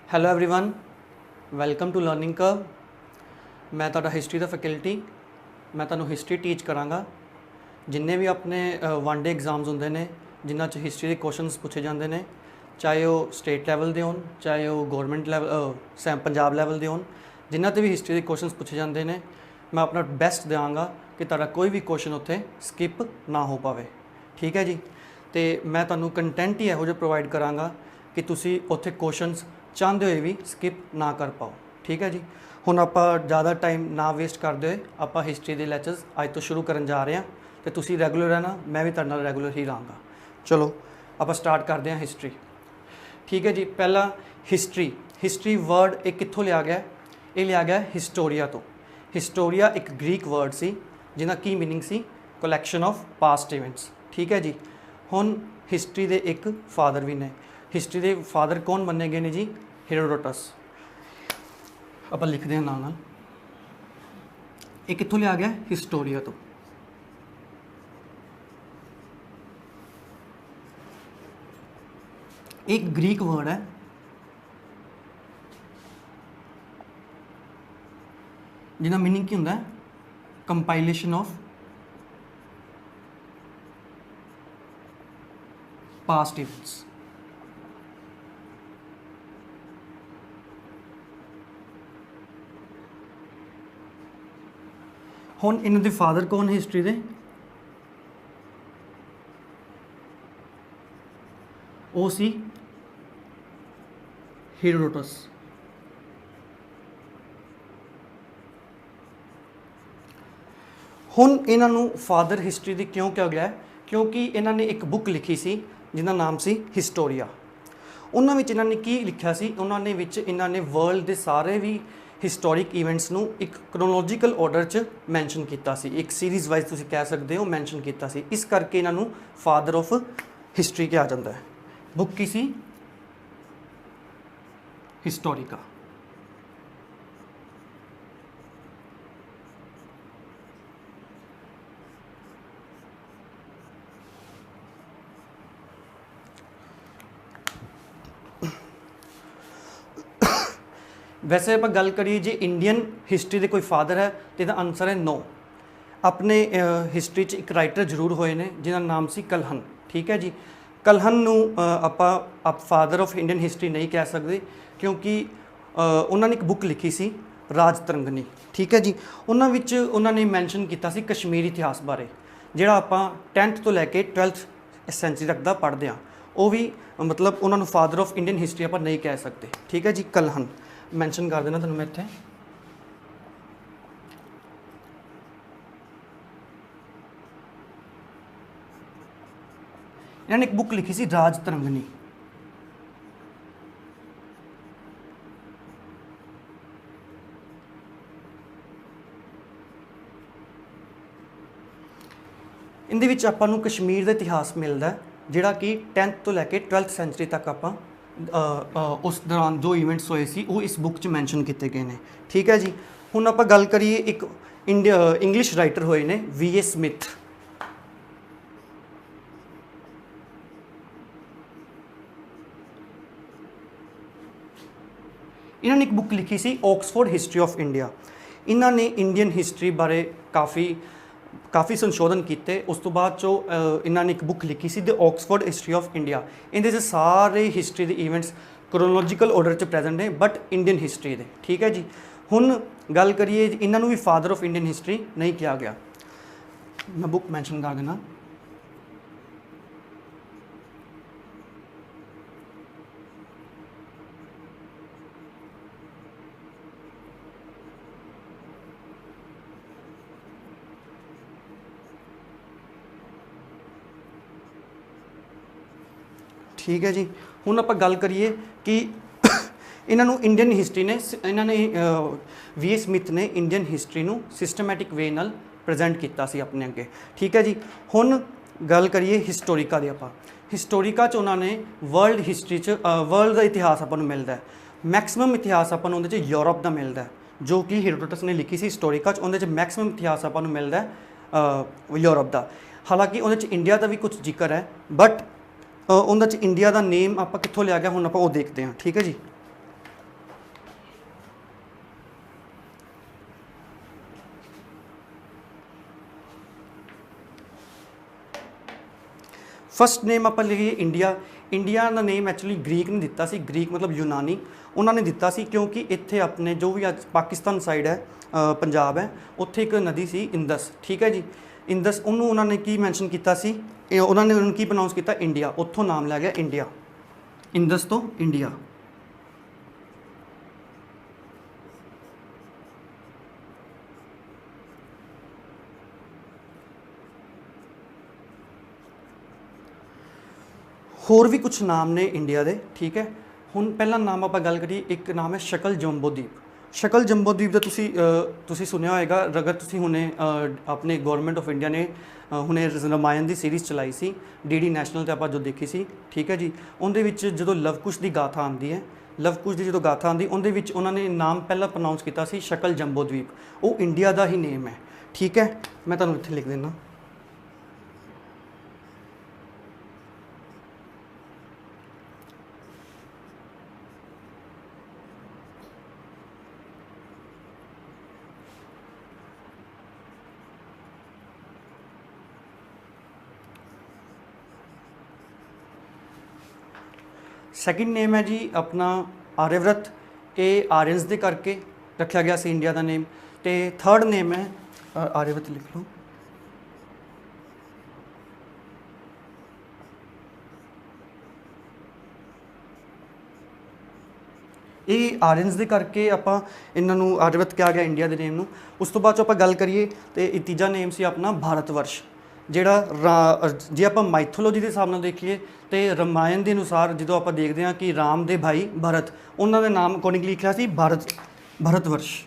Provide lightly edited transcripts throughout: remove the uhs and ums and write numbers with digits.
Hello everyone welcome to learning curve. ਮੈਂ ਤੁਹਾਡਾ history ਦਾ faculty. ਮੈਂ ਤੁਹਾਨੂੰ ਹਿਸਟਰੀ ਟੀਚ ਕਰਾਂਗਾ। ਜਿੰਨੇ ਵੀ ਆਪਣੇ ਵਨ ਡੇ ਐਗਜ਼ਾਮਸ ਹੁੰਦੇ ਨੇ ਜਿਨ੍ਹਾਂ 'ਚ ਹਿਸਟਰੀ ਦੇ ਕੁਐਸਚਨਸ ਪੁੱਛੇ ਜਾਂਦੇ ਨੇ, ਚਾਹੇ ਉਹ ਸਟੇਟ ਲੈਵਲ ਦੇ ਹੋਣ, ਚਾਹੇ ਉਹ ਗੌਰਮੈਂਟ ਲੈਵਲ ਪੰਜਾਬ ਲੈਵਲ ਦੇ ਹੋਣ, ਜਿਨ੍ਹਾਂ 'ਤੇ ਵੀ ਹਿਸਟਰੀ ਦੇ ਕੁਐਸਚਨਸ ਪੁੱਛੇ ਜਾਂਦੇ ਨੇ, ਮੈਂ ਆਪਣਾ ਬੈਸਟ ਦਿਆਂਗਾ ਕਿ ਤੁਹਾਡਾ ਕੋਈ ਵੀ ਕੁਐਸਚਨ ਉੱਥੇ ਸਕਿਪ ਨਾ ਹੋ ਪਾਵੇ। ਠੀਕ ਹੈ ਜੀ। ਅਤੇ ਮੈਂ ਤੁਹਾਨੂੰ ਕੰਟੈਂਟ ਹੀ ਇਹੋ ਜਿਹਾ ਪ੍ਰੋਵਾਈਡ ਕਰਾਂਗਾ ਕਿ ਤੁਸੀਂ ਉੱਥੇ ਕੁਐਸਚਨਸ ਚਾਹੁੰਦੇ ਹੋਏ ਵੀ ਸਕਿਪ ਨਾ ਕਰ ਪਾਓ। ਠੀਕ ਹੈ ਜੀ। ਹੁਣ ਆਪਾਂ ज़्यादा टाइम ना वेस्ट करते हुए आप हिस्ट्री के लैक्चर्स अज तो शुरू करन जा रहे हैं, तो तुसी रैगूलर रहना, मैं भी तुहाडे नाल रैगूलर ही रहांगा। चलो आप स्टार्ट करते हैं हिस्ट्री। ठीक है जी। पहला हिस्ट्री वर्ड एक कित्थों लिया गया? ये लिया गया हिस्टोरिया तो। हिस्टोरिया एक ग्रीक वर्ड सी जिन्हां की मीनिंग सी कलैक्शन ऑफ पास्ट इवेंट्स। ठीक है जी। हुण हिस्ट्री के एक फादर भी ने। हिस्ट्री के फादर कौन मन्ने गए ने जी? हेरोडोटस। आप लिखते हैं नाल। ये कित्थों लिया गया? हिस्टोरिया तो। एक ग्रीक वर्ड है जिसका मीनिंग की होंदा है कंपाइलेशन ऑफ पास्ट इवेंट्स। हुण इन्हां दे फादर कौन है हिस्ट्री दे? वो सी हेरोडोटस। हुण इन्हां नूं फादर हिस्ट्री दी क्यों कहा गया है? क्योंकि इन्हां ने एक बुक लिखी सी जिसका नाम सी हिस्टोरिया। उन्हां विच इन्हां ने की लिखिया सी? उन्हां ने विच इन्हां ने वर्ल्ड दे सारे भी हिस्टोरिक इवेंट्स नूं एक क्रोनोलॉजिकल ऑर्डर च मैंशन किया सी, एक सीरीज़ वाइज तुसीं कह सकते हो मैंशन किया सी। इस करके इन्हां नूं फादर ऑफ हिस्ट्री कहा जाता है। बुक की सी? हिस्टोरिका। वैसे आप गल करिए जी इंडियन हिस्ट्री के कोई फादर है तो इसका आंसर है नो। अपने हिस्ट्री एक राइटर जरूर होए ने जिन्होंने नाम सी कलहन। ठीक है जी। कलहन नूं आप फादर ऑफ इंडियन हिस्ट्री नहीं कह सकते क्योंकि उन्होंने एक बुक लिखी सी राज तरंगनी। ठीक है जी। उन्होंने मैंशन किया सी कश्मीर इतिहास बारे, जिहड़ा आपां 10th तो लैके 12th सेंचुरी तक दा पढ़ते हैं। वो भी मतलब उन्होंने फादर ऑफ इंडियन हिस्ट्री आप नहीं कह सकते। ठीक है जी। कलहन मैंशन कर देना तुहानूं मैं इत्थे। इन्होंने एक बुक लिखी सी राज तरंगनी। इहदे विच आपां नूं कश्मीर का इतिहास मिलता है जिहड़ा कि 10th तो लैके 12th सेंचुरी तक आपां उस दौरान जो इवेंट्स होए सी वो इस बुक च मैंशन किए गए हैं। ठीक है जी। हुण आपां गल करिए एक इंग्लिश राइटर होए ने V.A. स्मिथ। इन्होंने एक बुक लिखी सी ऑक्सफोर्ड हिस्ट्री ऑफ इंडिया। इन्होंने इंडियन हिस्ट्री बारे काफ़ी संशोधन किए। उस तो बाद जो इन्होंने एक बुक लिखी see the Oxford history of India. इहदे सारे हिस्ट्री के इवेंट्स क्रोनोलॉजिकल ऑर्डर च प्रेजेंट हैं बट इंडियन हिस्ट्री दे। ठीक है जी। हुण गल करिए इन्हों भी फादर ऑफ इंडियन हिस्ट्री नहीं किया गया। मैं बुक मैंशन कर देना। ठीक है जी। हुण आपां गल करिए कि इन्हों इंडियन हिस्ट्री ने इन्होंने V.A. स्मिथ ने इंडियन हिस्ट्री नूं सिस्टमैटिक वे नाल प्रेजेंट किया सी अपने अगे। ठीक है जी। हुण गल करिए हिस्टोरिका दी। आपां हिस्टोरिका च उन्होंने वर्ल्ड हिस्ट्री वर्ल्ड का इतिहास आपां नूं मिलदा है। मैक्सिमम इतिहास आपां नूं उहदे च यूरोप का मिलता है जो कि हेरोडोटस ने लिखी सी हिस्टोरिका च। उहदे च मैक्सिमम इतिहास आपां नूं मिलदा है यूरोप का। हालांकि उहदे च इंडिया का भी कुछ जिक्र है बट उन्होंने इंडिया का नेम आप कितों लिया गया हुण आप देखते हैं। ठीक है जी। ਫਸਟ ਨੇਮ ਆਪਾਂ ਲਈਏ ਇੰਡੀਆ। ਇੰਡੀਆ ਦਾ ਨੇਮ ਐਕਚੁਅਲੀ ਗ੍ਰੀਕ ਨੇ ਦਿੱਤਾ ਸੀ, ਗ੍ਰੀਕ ਮਤਲਬ ਯੂਨਾਨੀ, ਉਹਨਾਂ ਨੇ ਦਿੱਤਾ ਸੀ ਕਿਉਂਕਿ ਇੱਥੇ ਆਪਣੇ ਜੋ ਵੀ ਅੱਜ ਪਾਕਿਸਤਾਨ ਸਾਈਡ ਹੈ, ਪੰਜਾਬ ਹੈ, ਉੱਥੇ ਇੱਕ ਨਦੀ ਸੀ ਇੰਦਸ, ਠੀਕ ਹੈ ਜੀ। ਇੰਦਸ, ਉਹਨੂੰ ਉਹਨਾਂ ਨੇ ਕੀ ਮੈਂਸ਼ਨ ਕੀਤਾ ਸੀ, ਉਹਨਾਂ ਨੇ ਉਹਨੂੰ ਕੀ ਪ੍ਰੋਨਾਉਂਸ ਕੀਤਾ, ਇੰਡੀਆ, ਉੱਥੋਂ ਨਾਮ ਲੈ ਗਿਆ ਇੰਡੀਆ, ਇੰਦਸ ਤੋਂ ਇੰਡੀਆ। ਹੋਰ ਵੀ ਕੁਝ ਨਾਮ ਨੇ ਇੰਡੀਆ ਦੇ, ਠੀਕ ਹੈ। ਹੁਣ ਪਹਿਲਾ ਨਾਮ ਆਪਾਂ ਗੱਲ ਕਰੀਏ, ਇੱਕ ਨਾਮ ਹੈ ਸ਼ਕਲ ਜੰਬੂਦੀਪ। ਸ਼ਕਲ ਜੰਬੂਦੀਪ ਦਾ ਤੁਸੀਂ ਸੁਣਿਆ ਹੋਏਗਾ, ਅਗਰ ਤੁਸੀਂ ਹੁਣੇ ਆਪਣੇ ਗਵਰਨਮੈਂਟ ਆਫ ਇੰਡੀਆ ਨੇ ਹੁਣੇ ਰਾਮਾਇਣ ਦੀ ਸੀਰੀਜ਼ ਚਲਾਈ ਸੀ ਡੀਡੀ ਨੈਸ਼ਨਲ 'ਤੇ, ਆਪਾਂ ਜੋ ਦੇਖੀ ਸੀ, ਠੀਕ ਹੈ ਜੀ। ਉਹਦੇ ਵਿੱਚ ਜਦੋਂ ਲਵਕੁਸ਼ ਦੀ ਗਾਥਾ ਆਉਂਦੀ ਹੈ, ਲਵਕੁਸ਼ ਦੀ ਜਦੋਂ ਗਾਥਾ ਆਉਂਦੀ, ਉਹਦੇ ਵਿੱਚ ਉਹਨਾਂ ਨੇ ਨਾਮ ਪਹਿਲਾਂ ਪ੍ਰੋਨਾਉਂਸ ਕੀਤਾ ਸੀ ਸ਼ਕਲ ਜੰਬੂਦੀਪ, ਉਹ ਇੰਡੀਆ ਦਾ ਹੀ ਨੇਮ ਹੈ, ਠੀਕ ਹੈ। ਮੈਂ ਤੁਹਾਨੂੰ ਇੱਥੇ ਲਿਖ ਦਿੰਦਾ। ਸੈਕਿੰਡ ਨੇਮ ਹੈ ਜੀ ਆਪਣਾ ਆਰਿਆਵਰਤ, ਇਹ ਆਰੀਅਨਸ ਦੇ ਕਰਕੇ ਰੱਖਿਆ ਗਿਆ ਸੀ ਇੰਡੀਆ ਦਾ ਨੇਮ। ਤੇ ਥਰਡ ਨੇਮ ਹੈ ਆਰਿਆਵਰਤ, ਲਿਖ ਲਓ। ਇਹ ਆਰੀਅਨਸ ਦੇ ਕਰਕੇ ਆਪਾਂ ਇਹਨਾਂ ਨੂੰ ਆਰਿਆਵਰਤ ਕਿਹਾ ਗਿਆ ਇੰਡੀਆ ਦੇ ਨੇਮ ਨੂੰ। ਉਸ ਤੋਂ ਬਾਅਦ 'ਚੋਂ ਆਪਾਂ ਗੱਲ ਕਰੀਏ ਤੇ ਇਹ ਤੀਜਾ ਨੇਮ ਸੀ ਆਪਣਾ ਭਾਰਤ ਵਰਸ਼, ਜਿਹੜਾ ਜੇ ਆਪਾਂ ਮਾਈਥੋਲੋਜੀ ਦੇ ਹਿਸਾਬ ਨਾਲ ਦੇਖੀਏ ਤੇ ਰਾਮਾਇਣ ਦੇ ਅਨੁਸਾਰ ਜਦੋਂ ਆਪਾਂ ਦੇਖਦੇ ਹਾਂ ਕਿ ਰਾਮ ਦੇ ਭਾਈ ਭਰਤ, ਉਹਨਾਂ ਦੇ ਨਾਮ ਅਕੋਰਡਿੰਗਲੀ ਲਿਖਿਆ ਸੀ ਭਾਰਤ ਵਰਸ਼।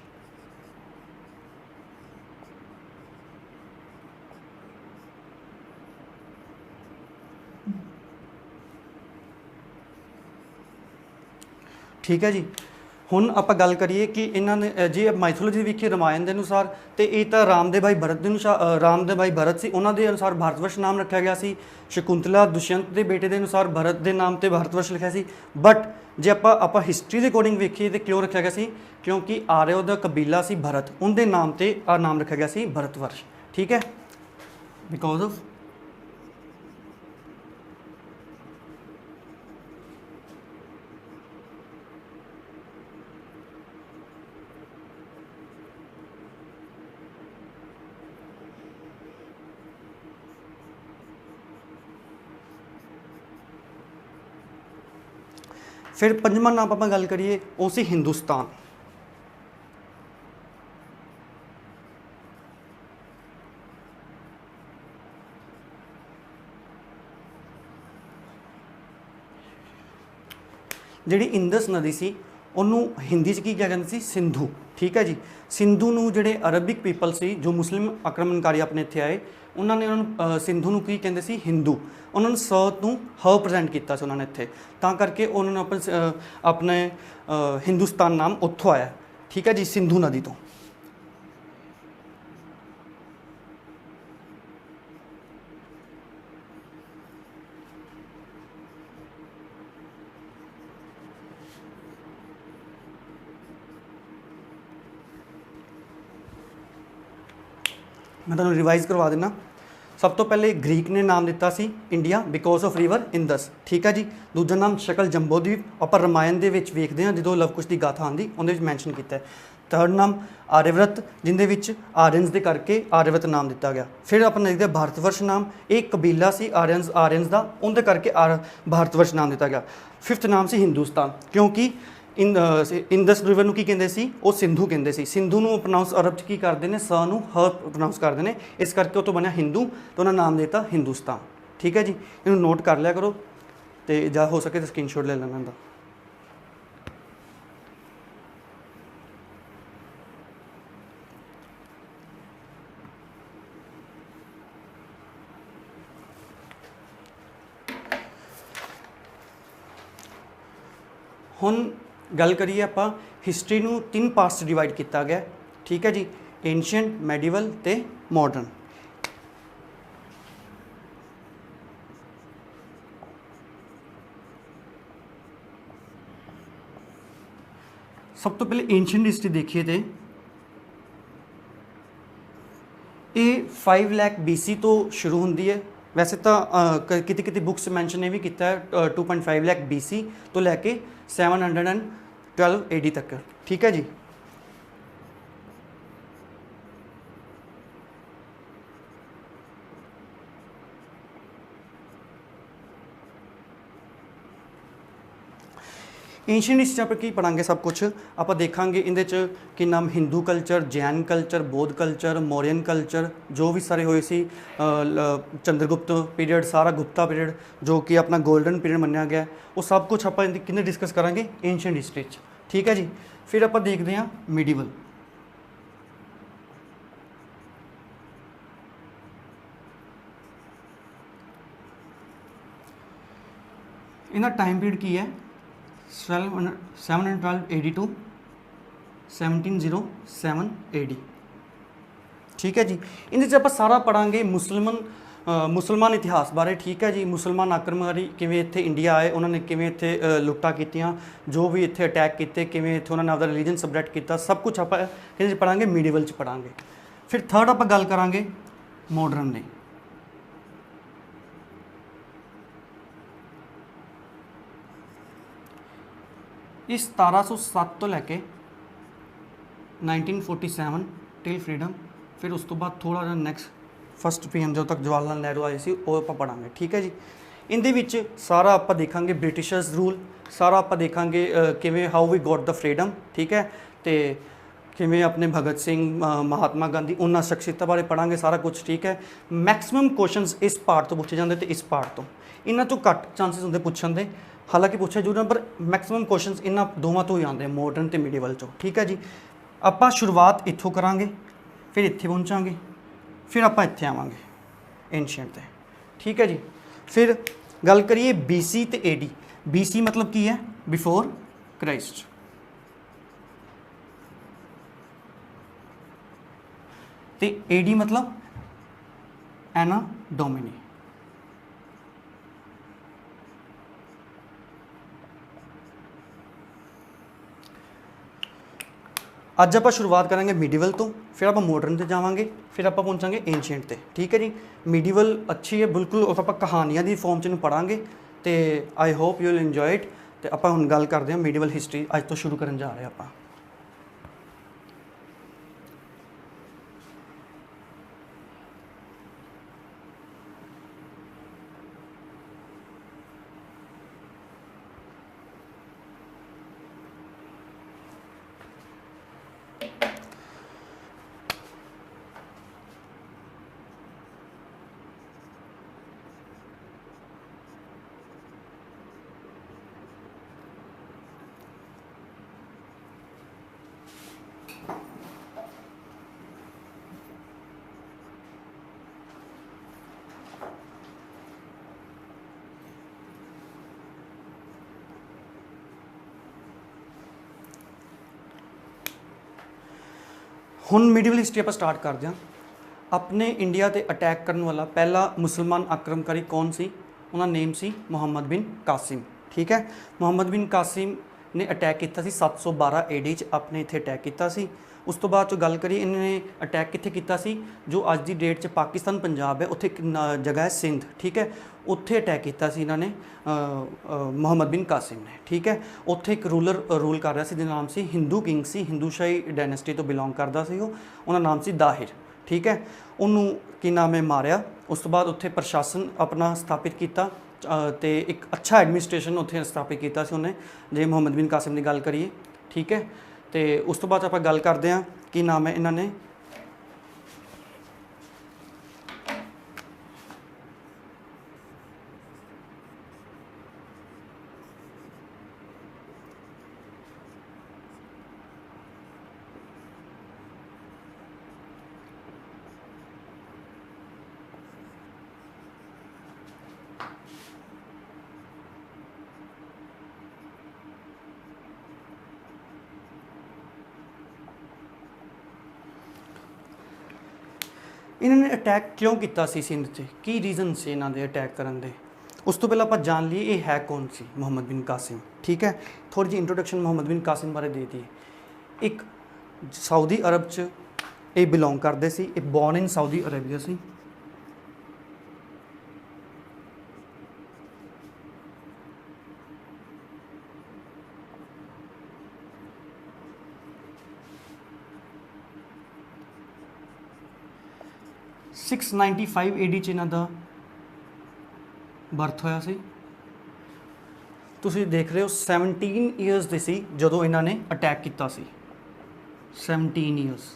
ਠੀਕ ਹੈ ਜੀ। ਹੁਣ ਆਪਾਂ ਗੱਲ ਕਰੀਏ ਕਿ ਇਹਨਾਂ ਨੇ ਜੇ ਮਾਈਥੋਲੋਜੀ ਵੇਖੀਏ ਰਾਮਾਇਣ ਦੇ ਅਨੁਸਾਰ ਤੇ ਇਹ ਤਾਂ ਰਾਮ ਦੇ ਭਾਈ ਭਰਤ ਦੇ ਅਨੁਸਾਰ, ਰਾਮ ਦੇ ਭਾਈ ਭਰਤ ਸੀ, ਉਹਨਾਂ ਦੇ ਅਨੁਸਾਰ ਭਾਰਤ ਵਰਸ਼ ਨਾਮ ਰੱਖਿਆ ਗਿਆ ਸੀ। ਸ਼ਕੁੰਤਲਾ ਦੁਸ਼ਯੰਤ ਦੇ ਬੇਟੇ ਦੇ ਅਨੁਸਾਰ ਭਰਤ ਦੇ ਨਾਮ ਤੇ ਭਾਰਤ ਵਰਸ਼ ਲਿਖਿਆ ਸੀ। ਬਟ ਜੇ ਆਪਾਂ ਹਿਸਟਰੀ ਦੇ ਅਕੋਰਡਿੰਗ ਵੇਖੀਏ ਤੇ ਕਿਉਂ ਰੱਖਿਆ ਗਿਆ ਸੀ, ਕਿਉਂਕਿ ਆਰਿਆ ਦਾ ਕਬੀਲਾ ਸੀ ਭਰਤ, ਉਹਦੇ ਨਾਮ ਤੇ ਆ ਨਾਮ ਰੱਖਿਆ ਗਿਆ ਸੀ ਭਰਤ ਵਰਸ਼, ਠੀਕ ਹੈ, ਬਿਕੋਜ਼ ਆਫ ਫਿਰ ਪੰਜਵਾਂ ਨਾਮ ਆਪਾਂ ਗੱਲ ਕਰੀਏ, ਉਹ ਸੀ ਹਿੰਦੁਸਤਾਨ। ਜਿਹੜੀ ਇੰਦਸ ਨਦੀ ਸੀ ਉਹਨੂੰ ਹਿੰਦੀ 'ਚ ਕੀ ਕਿਹਾ ਜਾਂਦਾ ਸੀ, ਸਿੰਧੂ, ਠੀਕ ਹੈ ਜੀ। ਸਿੰਧੂ ਨੂੰ ਜਿਹੜੇ ਅਰਬਿਕ ਪੀਪਲ ਸੀ, ਜੋ ਮੁਸਲਿਮ ਆਕਰਮਣਕਾਰੀ ਆਪਣੇ ਇੱਥੇ ਆਏ, ਉਹਨਾਂ ਨੇ ਉਹਨਾਂ ਨੂੰ ਸਿੰਧੂ ਨੂੰ ਕੀ ਕਹਿੰਦੇ ਸੀ, ਹਿੰਦੂ। ਉਹਨਾਂ ਨੂੰ ਸ ਨੂੰ ਹ ਪ੍ਰੈਜ਼ੈਂਟ ਕੀਤਾ ਸੀ ਉਹਨਾਂ ਨੇ ਇੱਥੇ, ਤਾਂ ਕਰਕੇ ਉਹਨਾਂ ਨੂੰ ਆਪਣੇ ਹਿੰਦੁਸਤਾਨ ਨਾਮ ਉੱਥੋਂ ਆਇਆ, ਠੀਕ ਹੈ ਜੀ, ਸਿੰਧੂ ਨਦੀ ਤੋਂ। मैं तुहानूं रिवाइज करवा देना। सब तो पहले ग्रीक ने नाम दिता सी India because of river Indus, ठीक है जी। दूजा नाम शकल जंबूद्वीप आप रामायण के वेखते हैं जो लवकुश की गाथा आती उन्हें मैंशन किया। थर्ड नाम आर्यव्रत जिंदे विच आर्यनस के करके आर्यव्रत नाम दिता गया। फिर अपन देखते हैं भारतवर्ष नाम, एक कबीला सी आर्यनस का, उनके करके भारतवर्ष नाम दिता गया। फिफ्थ नाम से हिंदुस्तान, क्योंकि इंदस रिवर ਨੂੰ ਕੀ ਕਹਿੰਦੇ ਸੀ, ਉਹ ਸਿੰਧੂ ਕਹਿੰਦੇ ਸੀ। ਸਿੰਧੂ ਨੂੰ ਪ੍ਰੋਨਾਉਂਸ ਅਰਬ 'ਚ ਕੀ ਕਰਦੇ ਨੇ, ਸ ਨੂੰ ਹ ਪ੍ਰੋਨਾਉਂਸ ਕਰਦੇ ਨੇ, ਇਸ ਕਰਕੇ ਉਹ ਤੋਂ ਬਣਿਆ ਹਿੰਦੂ, ਤੇ ਉਹਨਾਂ ਨਾਮ ਦਿੱਤਾ ਹਿੰਦੁਸਤਾਨ, ਠੀਕ ਹੈ ਜੀ। ਇਹਨੂੰ ਨੋਟ ਕਰ ਲਿਆ ਕਰੋ ਤੇ ਜਾਂ ਹੋ ਸਕੇ ਤਾਂ ਸਕਰੀਨਸ਼ਾਟ ਲੈ ਲੈਣਾ ਇਹਦਾ। ਹੁਣ ਗੱਲ करिए ਆਪਾਂ हिस्टरी ਨੂੰ 3 पार्ट्स डिवाइड किया गया, ठीक है जी, एंशिएंट, मैडिवल ते मॉडर्न। सब तो पहले एंशिएंट हिस्टरी देखिए तो ये 5 लाख BC तो शुरू होती है वैसे तो कितनी कितनी बुक्स मैंशन भी किया है 2.5 लाख BC तो लैके 712 AD तक। ठीक है जी। एंशियंट हिस्ट्री पर की पढ़ांगे सब कुछ आप देखा इन कि नाम हिंदू कल्चर, जैन कल्चर, बौद्ध कल्चर, मौर्यन कल्चर जो भी सारे हुए सी चंद्रगुप्त पीरियड, सारा गुप्ता पीरियड जो कि अपना गोल्डन पीरियड मन्या गया, वो सब कुछ आप किन्ने डिस्कस करांगे एंशियंट हिस्ट्री। ठीक है जी। फिर आप देखते हैं मीडिवल। इनका टाइम पीरियड की है 712 AD टू 1707 AD। ठीक है जी। इन आप सारा पढ़ांगे मुसलमान इतिहास बारे। ठीक है जी। मुसलमान आक्रमणकारी किवें इत्थे इंडिया आए, उन्होंने किवें इत्थे लुट्टा कीतियां, जो भी इत्थे अटैक किए, किवें इत्थे उन्होंने अपना रिलीजन सबरैट किया, सब कुछ आप पढ़ांगे मीडिवल च पढ़ांगे। फिर थर्ड आप गल करांगे मॉडर्न ने। इस 1707 तो लैके 1947 टिल फ्रीडम, फिर उस तो बाद थोड़ा जहा नैक्सट फस्ट PM जो तक जवाहरलाल नेहरू आए सी वो आप पढ़ांगे। ठीक है जी। इंदे विच सारा आप देखांगे ब्रिटिशर्स रूल, सारा आप देखांगे किवें how we got the freedom. ठीक है। तो किवें अपने भगत सिंह, महात्मा गांधी, उन्होंने शख्सियत बारे पढ़ांगे सारा कुछ। ठीक है। मैक्सिमम क्वेश्चनस इस पार्ट तो पूछे जाते, इस पार्ट तो इन्हों तो घट चांसिस होंगे पूछण दे, हालांकि पूछे जरूर पर मैक्सिमम क्वेश्चनस इन्हों दोवों तो ही आते मॉडर्न तो मीडिवल चो। ठीक है जी। आप शुरुआत इत्थों करांगे, फिर इत्थे पहुँचांगे, फिर आप इत्थे आवांगे एंशियंट ते। ठीक है जी। फिर गल करिए BC तो AD। BC मतलब की है बिफोर क्राइस्ट, तो AD मतलब एना डोमिनी। अज आप शुरुआत करेंगे मीडिवल तो, फिर आप मॉडर्न से जावांगे, फिर आप पहुँचांगे एंशियंट ते। ठीक है जी। मीडिवल अच्छी है बिल्कुल, आप कहानियां की फॉर्म च पढ़ांगे तो I hope you will enjoy it. तो आप हुण गल करते हैं मीडिवल हिस्टरी, अज तो शुरू करन जा रहे हैं आप। हुण मीडिवल हिस्टरी आप स्टार्ट करते हैं। अपने इंडिया ते अटैक करने वाला पहला मुसलमान आक्रमणकारी कौन सी? उनका नेम सी मुहम्मद बिन कासिम। ठीक है। मुहम्मद बिन कासिम ने अटैक किया 712 AD अपने इत्थे अटैक किया। उस तो बाद जो गल करिए इन्होंने अटैक कित्थे किया सी, जो अज की डेट च पाकिस्तान पंजाब है उत्थे एक जगह है सिंध। ठीक है। उत्थे अटैक किया इन्होंने मुहम्मद बिन कासिम ने। ठीक है। उत्थे एक रूलर रूल कर रहा जिसका नाम से हिंदू किंग सी, हिंदू शाही डायनेस्टी तो बिलोंग करता सी, उनका नाम से दाहिर। ठीक है। उन्होंने की नाम है मारिया। उस तो बाद उत्थे प्रशासन अपना स्थापित किया तो एक अच्छा एडमिनिस्ट्रेशन उत्थे स्थापित किया उन्हें, जे मुहम्मद बिन कासिम की गल करिए। ठीक है। तो उस तो बाद आप गल करते हैं कि नाम है इन्होंने इन्होंने अटैक क्यों किया सिंध से, की रीजन से इन्होंने अटैक करने दे। उस तो पहले आप जान लीए ये है कौन सी मुहम्मद बिन कासिम। ठीक है। थोड़ी जी इंट्रोडक्शन मुहम्मद बिन कासिम बारे दे दी। एक सऊदी अरब च ये बिलोंग करते सी, बॉर्न इन सऊदी अरेबिया सी। 695 AD 'ਚ ਇਹਨਾਂ ਦਾ ਬਰਥ ਹੋਇਆ ਸੀ। ਤੁਸੀਂ ਦੇਖ ਰਹੇ ਹੋ 17 ਈਅਰਸ ਦੇ ਸੀ ਜਦੋਂ ਇਹਨਾਂ ਨੇ ਅਟੈਕ ਕੀਤਾ ਸੀ। 17 ਈਅਰਸ।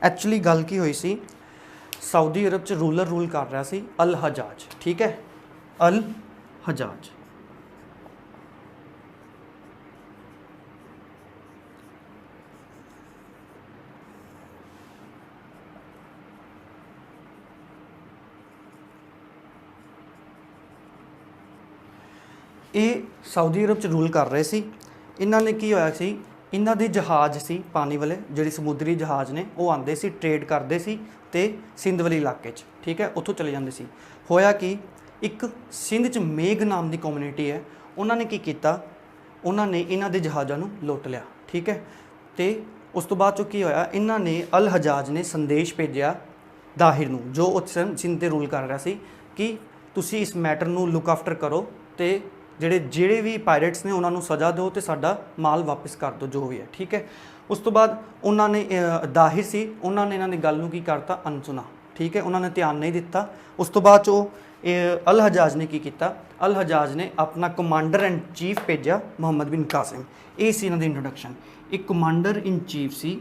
ਐਕਚੁਅਲੀ ਗੱਲ ਕੀ ਹੋਈ ਸੀ, ਸਾਊਦੀ ਅਰਬ 'ਚ ਰੂਲ ਕਰ ਰਿਹਾ ਸੀ ਅਲ ਹਜਾਜ, ਠੀਕ ਹੈ, ਅਲ ਹਜਾਜ। ਇਹ ਸਾਊਦੀ ਅਰਬ 'ਚ ਰੂਲ ਕਰ ਰਹੇ ਸੀ। ਇਹਨਾਂ ਨੇ ਕੀ ਹੋਇਆ ਸੀ, ਇਹਨਾਂ ਦੇ ਜਹਾਜ਼ ਸੀ ਪਾਣੀ ਵਾਲੇ, ਜਿਹੜੇ ਸਮੁੰਦਰੀ ਜਹਾਜ਼ ਨੇ, ਉਹ ਆਉਂਦੇ ਸੀ, ਟ੍ਰੇਡ ਕਰਦੇ ਸੀ ਤੇ ਸਿੰਧ ਵਾਲੇ ਇਲਾਕੇ 'ਚ, ਠੀਕ ਹੈ, ਉੱਥੋਂ ਚਲੇ ਜਾਂਦੇ ਸੀ। ਹੋਇਆ ਕਿ ਇੱਕ ਸਿੰਧ 'ਚ ਮੇਘ ਨਾਮ ਦੀ ਕਮਿਊਨਿਟੀ ਹੈ, ਉਹਨਾਂ ਨੇ ਕੀ ਕੀਤਾ, ਉਹਨਾਂ ਨੇ ਇਹਨਾਂ ਦੇ ਜਹਾਜ਼ਾਂ ਨੂੰ ਲੁੱਟ ਲਿਆ, ਠੀਕ ਹੈ। ਤੇ ਉਸ ਤੋਂ ਬਾਅਦ 'ਚੋਂ ਕੀ ਹੋਇਆ, ਇਹਨਾਂ ਨੇ ਅਲ ਹਜਾਜ ਨੇ ਸੰਦੇਸ਼ ਭੇਜਿਆ ਦਾਹਿਰ ਨੂੰ, ਜੋ ਉਸ ਸਿੰਧ 'ਤੇ ਰੂਲ ਕਰ ਰਿਹਾ ਸੀ, ਕਿ ਤੁਸੀਂ ਇਸ ਮੈਟਰ ਨੂੰ ਲੁੱਕ ਆਫਟਰ ਕਰੋ ਤੇ ਜਿਹੜੇ ਵੀ ਪਾਇਰੇਟਸ ਨੇ ਉਹਨਾਂ ਨੂੰ ਸਜ਼ਾ ਦਿਓ ਤੇ ਸਾਡਾ ਮਾਲ ਵਾਪਸ ਕਰ ਦਿਓ, ਜੋ ਵੀ ਹੈ, ਠੀਕ ਹੈ। ਉਸ ਤੋਂ ਬਾਅਦ ਉਹਨਾਂ ਨੇ ਦਾਹਿਰ ਸੀ, ਉਹਨਾਂ ਨੇ ਇਹਨਾਂ ਦੀ ਗੱਲ ਨੂੰ ਕੀ ਕਰਤਾ, ਅਣਸੁਣਾ, ਠੀਕ ਹੈ, ਉਹਨਾਂ ਨੇ ਧਿਆਨ ਨਹੀਂ ਦਿੱਤਾ। ਉਸ ਤੋਂ ਬਾਅਦ 'ਚੋਂ ਅਲ ਹਜਾਜ ਨੇ ਕੀ ਕੀਤਾ, ਅਲ ਹਜਾਜ ਨੇ ਆਪਣਾ ਕਮਾਂਡਰ ਐਂਡ ਚੀਫ ਭੇਜਿਆ ਮੁਹੰਮਦ ਬਿਨ ਕਾਸਿਮ। ਇਹ ਸੀ ਇਹਨਾਂ ਦੀ ਇੰਟਰੋਡਕਸ਼ਨ। ਇੱਕ ਕਮਾਂਡਰ ਇਨ ਚੀਫ ਸੀ,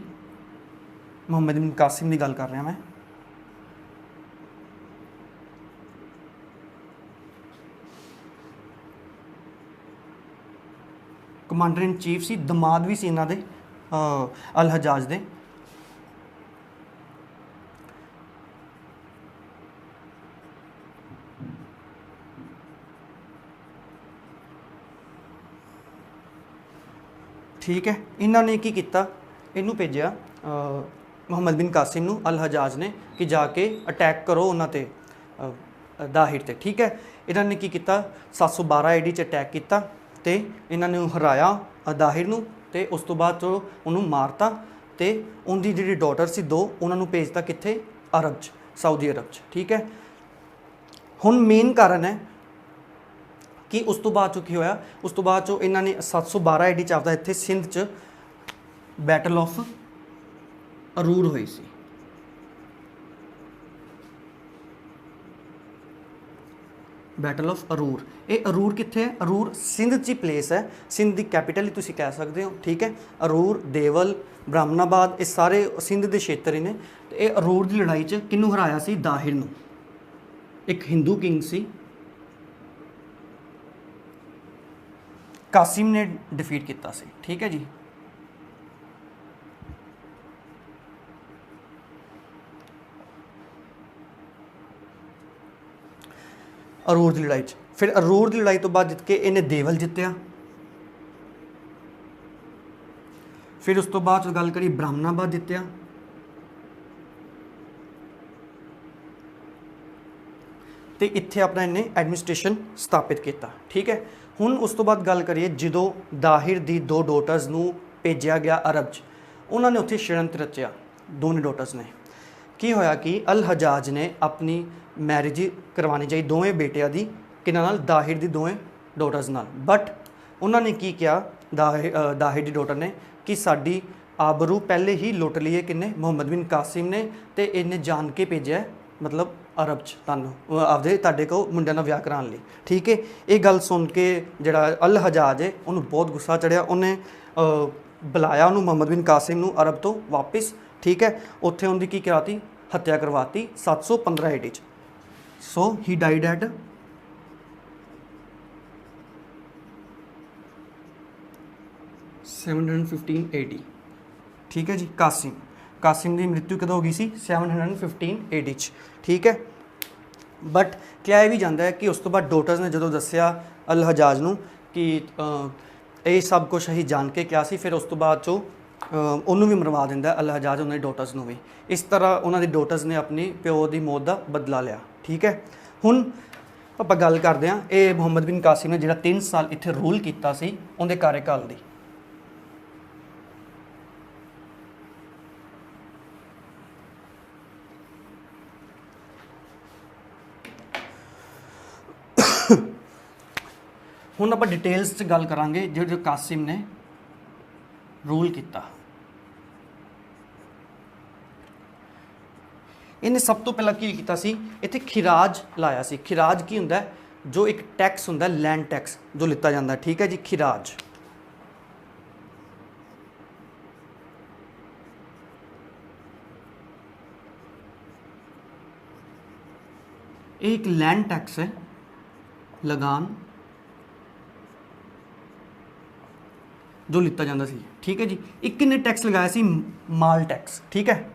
ਮੁਹੰਮਦ ਬਿਨ ਕਾਸਿਮ ਦੀ ਗੱਲ ਕਰ ਰਿਹਾ ਮੈਂ। ਕਮਾਂਡਰ ਇਨ ਚੀਫ ਸੀ, ਦਮਾਦ ਵੀ ਸੀ ਇਹਨਾਂ ਦੇ ਅਲ ਹਜਾਜ ਦੇ। ਠੀਕ ਹੈ, ਇਹਨਾਂ ਨੇ ਕੀ ਕੀਤਾ, ਇਹਨੂੰ ਭੇਜਿਆ ਮੁਹੰਮਦ ਬਿਨ ਕਾਸਿਮ ਨੂੰ, ਅਲ ਹਜਾਜ ਨੇ, ਕਿ ਜਾ ਕੇ ਅਟੈਕ ਕਰੋ ਉਹਨਾਂ 'ਤੇ, ਦਾਹਿਰ 'ਤੇ, ਠੀਕ ਹੈ। ਇਹਨਾਂ ਨੇ ਕੀ ਕੀਤਾ, 712 AD 'ਚ ਅਟੈਕ ਕੀਤਾ ਤੇ ਇਹਨਾਂ ਨੇ ਹਰਾਇਆ ਦਾਹਿਰ ਨੂੰ, ਤੇ ਉਸ ਤੋਂ ਬਾਅਦ ਉਹਨੂੰ ਮਾਰਤਾ ਤੇ ਉਹਦੀ ਜਿਹੜੀ ਡਾਟਰ ਸੀ 2, ਉਹਨਾਂ ਨੂੰ ਭੇਜਤਾ ਕਿੱਥੇ, ਅਰਬ 'ਚ, ਸਾਊਦੀ ਅਰਬ 'ਚ, ਠੀਕ ਹੈ। ਹੁਣ ਮੇਨ ਕਾਰਨ ਹੈ ਕਿ ਉਸ ਤੋਂ ਬਾਅਦ 'ਚੋਂ ਕੀ ਹੋਇਆ, ਉਸ ਤੋਂ ਬਾਅਦ 'ਚੋਂ ਇਹਨਾਂ ਨੇ 712 AD 'ਚ ਆਪਦਾ ਇੱਥੇ ਸਿੰਧ 'ਚ ਬੈਟਲ ਆਫ ਅਰੂਰ ਹੋਈ ਸੀ। Battle of ਅਰੂਰ। ਇਹ ਅਰੂਰ ਕਿੱਥੇ ਹੈ, ਅਰੂਰ ਸਿੰਧ 'ਚ ਹੀ ਪਲੇਸ ਹੈ, ਸਿੰਧ ਦੀ ਕੈਪੀਟਲ ਹੀ ਤੁਸੀਂ ਕਹਿ ਸਕਦੇ ਹੋ, ਠੀਕ ਹੈ। ਅਰੂਰ, ਦੇਵਲ, ਬ੍ਰਾਹਮਣਾਬਾਦ, ਇਹ ਸਾਰੇ ਸਿੰਧ ਦੇ ਖੇਤਰ ਹੀ ਨੇ। ਤੇ ਇਹ ਅਰੂਰ ਦੀ ਲੜਾਈ 'ਚ ਕਿਹਨੂੰ ਹਰਾਇਆ ਸੀ, ਦਾਹਿਰ ਨੂੰ, ਇੱਕ ਹਿੰਦੂ ਕਿੰਗ ਸੀ, ਕਾਸਿਮ ਨੇ ਡਿਫੀਟ ਕੀਤਾ ਸੀ, ਠੀਕ ਹੈ ਜੀ। ਅਰੂਰ ਦੀ ਲੜਾਈ 'ਚ, ਫਿਰ ਅਰੂਰ ਦੀ ਲੜਾਈ ਤੋਂ ਬਾਅਦ ਜਿੱਤ ਕੇ ਇਹਨੇ ਦੇਵਲ ਜਿੱਤਿਆ। ਫਿਰ ਉਸ ਤੋਂ ਬਾਅਦ ਗੱਲ ਕਰੀ, ਬ੍ਰਾਹਮਣਾਬਾਦ ਜਿੱਤਿਆ। ਤੇ ਇੱਥੇ ਆਪਣਾ ਇਹਨੇ ਐਡਮਿਨਿਸਟ੍ਰੇਸ਼ਨ ਸਥਾਪਿਤ ਕੀਤਾ, ਠੀਕ ਹੈ। ਹੁਣ ਉਸ ਤੋਂ ਬਾਅਦ ਗੱਲ ਕਰੀਏ, ਜਦੋਂ ਦਾਹਿਰ ਦੀ 2 ਡਾਟਰਸ ਨੂੰ ਭੇਜਿਆ ਗਿਆ ਅਰਬ 'ਚ, ਉਹਨਾਂ ਨੇ ਉੱਥੇ ਸ਼ੜਯੰਤਰ ਰਚਿਆ, ਦੋਨੇ ਡਾਟਰਸ ਨੇ। ਕੀ ਹੋਇਆ ਕਿ ਅਲ ਹਜਾਜ ਨੇ ਆਪਣੀ ਮੈਰਿਜ ਕਰਵਾਉਣੀ ਚਾਹੀ ਦੋਵੇਂ ਬੇਟਿਆਂ ਦੀ, ਕਿਹਨਾਂ ਨਾਲ, ਦਾਹਿਰ ਦੀ ਦੋਵੇਂ ਡਾਟਰਸ ਨਾਲ। ਬਟ ਉਹਨਾਂ ਨੇ ਕੀ ਕਿਹਾ, ਦਾਹਿਰ ਦੀ ਡਾਟਰ ਨੇ, ਕਿ ਸਾਡੀ ਆਬਰੂ ਪਹਿਲੇ ਹੀ ਲੁੱਟ ਲਈ ਹੈ, ਕਿੰਨੇ, ਮੁਹੰਮਦ ਬਿਨ ਕਾਸਿਮ ਨੇ, ਤੇ ਇਹਨੇ ਜਾਣ ਕੇ ਭੇਜਿਆ ਮਤਲਬ ਅਰਬ 'ਚ ਤੁਹਾਨੂੰ ਤੁਹਾਡੇ ਕੋਲ ਮੁੰਡਿਆਂ ਦਾ ਵਿਆਹ ਕਰਾਉਣ ਲਈ, ਠੀਕ ਹੈ। ਇਹ ਗੱਲ ਸੁਣ ਕੇ ਜਿਹੜਾ ਅਲ ਹਜਾਜ ਹੈ ਉਹਨੂੰ ਬਹੁਤ ਗੁੱਸਾ ਚੜਿਆ, ਉਹਨੇ ਬੁਲਾਇਆ ਉਹਨੂੰ, ਮੁਹੰਮਦ ਬਿਨ ਕਾਸਿਮ ਨੂੰ, ਅਰਬ ਤੋਂ ਵਾਪਿਸ, ਠੀਕ ਹੈ। ਉੱਥੇ ਉਹਦੀ ਕੀ ਕਰਾਤੀ, ਹੱਤਿਆ ਕਰਵਾਤੀ 715 AD 'ਚ। ਸੋ ਹੀ ਡਾਈਡ ਐਟ 715 AD, ਠੀਕ ਹੈ ਜੀ। ਕਾਸਿਮ ਦੀ ਮ੍ਰਿਤੂ ਕਦੋਂ ਹੋ ਗਈ ਸੀ, 715 AD 'ਚ, ਠੀਕ ਹੈ। ਬਟ ਕਿਹਾ ਵੀ ਜਾਂਦਾ ਹੈ ਕਿ ਉਸ ਤੋਂ ਬਾਅਦ ਡਾਟਰਸ ਨੇ ਜਦੋਂ ਦੱਸਿਆ ਅਲ ਹਜਾਜ ਨੂੰ ਕਿ ਇਹ ਸਭ ਕੁਛ ਅਸੀਂ ਜਾਣ ਕੇ ਕਿਹਾ ਸੀ, ਫਿਰ ਉਸ ਤੋਂ ਬਾਅਦ 'ਚੋਂ ਉਹਨੂੰ ਵੀ ਮਰਵਾ ਦਿੰਦਾ ਅਲ ਹਜਾਜ, ਉਹਨਾਂ ਦੀ ਡਾਟਰਸ ਨੂੰ ਵੀ। ਇਸ ਤਰ੍ਹਾਂ ਉਹਨਾਂ ਦੀ ਡਾਟਰਸ ਨੇ ਆਪਣੀ ਪਿਓ ਦੀ ਮੌਤ ਦਾ ਬਦਲਾ ਲਿਆ, ਠੀਕ ਹੈ। ਹੁਣ ਆਪਾਂ ਗੱਲ ਕਰਦੇ ਹਾਂ ਇਹ ਮੁਹੰਮਦ ਬਿਨ ਕਾਸਿਮ ਨੇ ਜਿਹੜਾ 3 ਸਾਲ ਇੱਥੇ ਰੂਲ ਕੀਤਾ ਸੀ, ਉਹਦੇ ਕਾਰਜਕਾਲ ਦੀ। ਹੁਣ ਆਪਾਂ ਡਿਟੇਲਸ 'ਚ ਗੱਲ ਕਰਾਂਗੇ ਜਿਹੜੇ ਕਾਸਿਮ ਨੇ ਰੂਲ ਕੀਤਾ। ਇਹਨੇ ਸਭ ਤੋਂ ਪਹਿਲਾਂ ਕੀ ਕੀਤਾ ਸੀ, ਇੱਥੇ ਖਿਰਾਜ ਲਾਇਆ ਸੀ। ਖਿਰਾਜ ਕੀ ਹੁੰਦਾ ਹੈ? ਜੋ ਇੱਕ ਟੈਕਸ ਹੁੰਦਾ ਲੈਂਡ ਟੈਕਸ ਜੋ ਲਿੱਤਾ ਜਾਂਦਾ, ਠੀਕ ਹੈ ਜੀ, ਖਿਰਾਜ। ਇਹ ਇੱਕ ਲੈਂਡ ਟੈਕਸ ਹੈ, ਲਗਾਨ ਜੋ ਲਿੱਤਾ ਜਾਂਦਾ ਸੀ, ਠੀਕ ਹੈ ਜੀ। ਇੱਕ ਕਿੰਨੇ ਟੈਕਸ ਲਗਾਇਆ ਸੀ? ਮਾਲ ਟੈਕਸ, ਠੀਕ ਹੈ।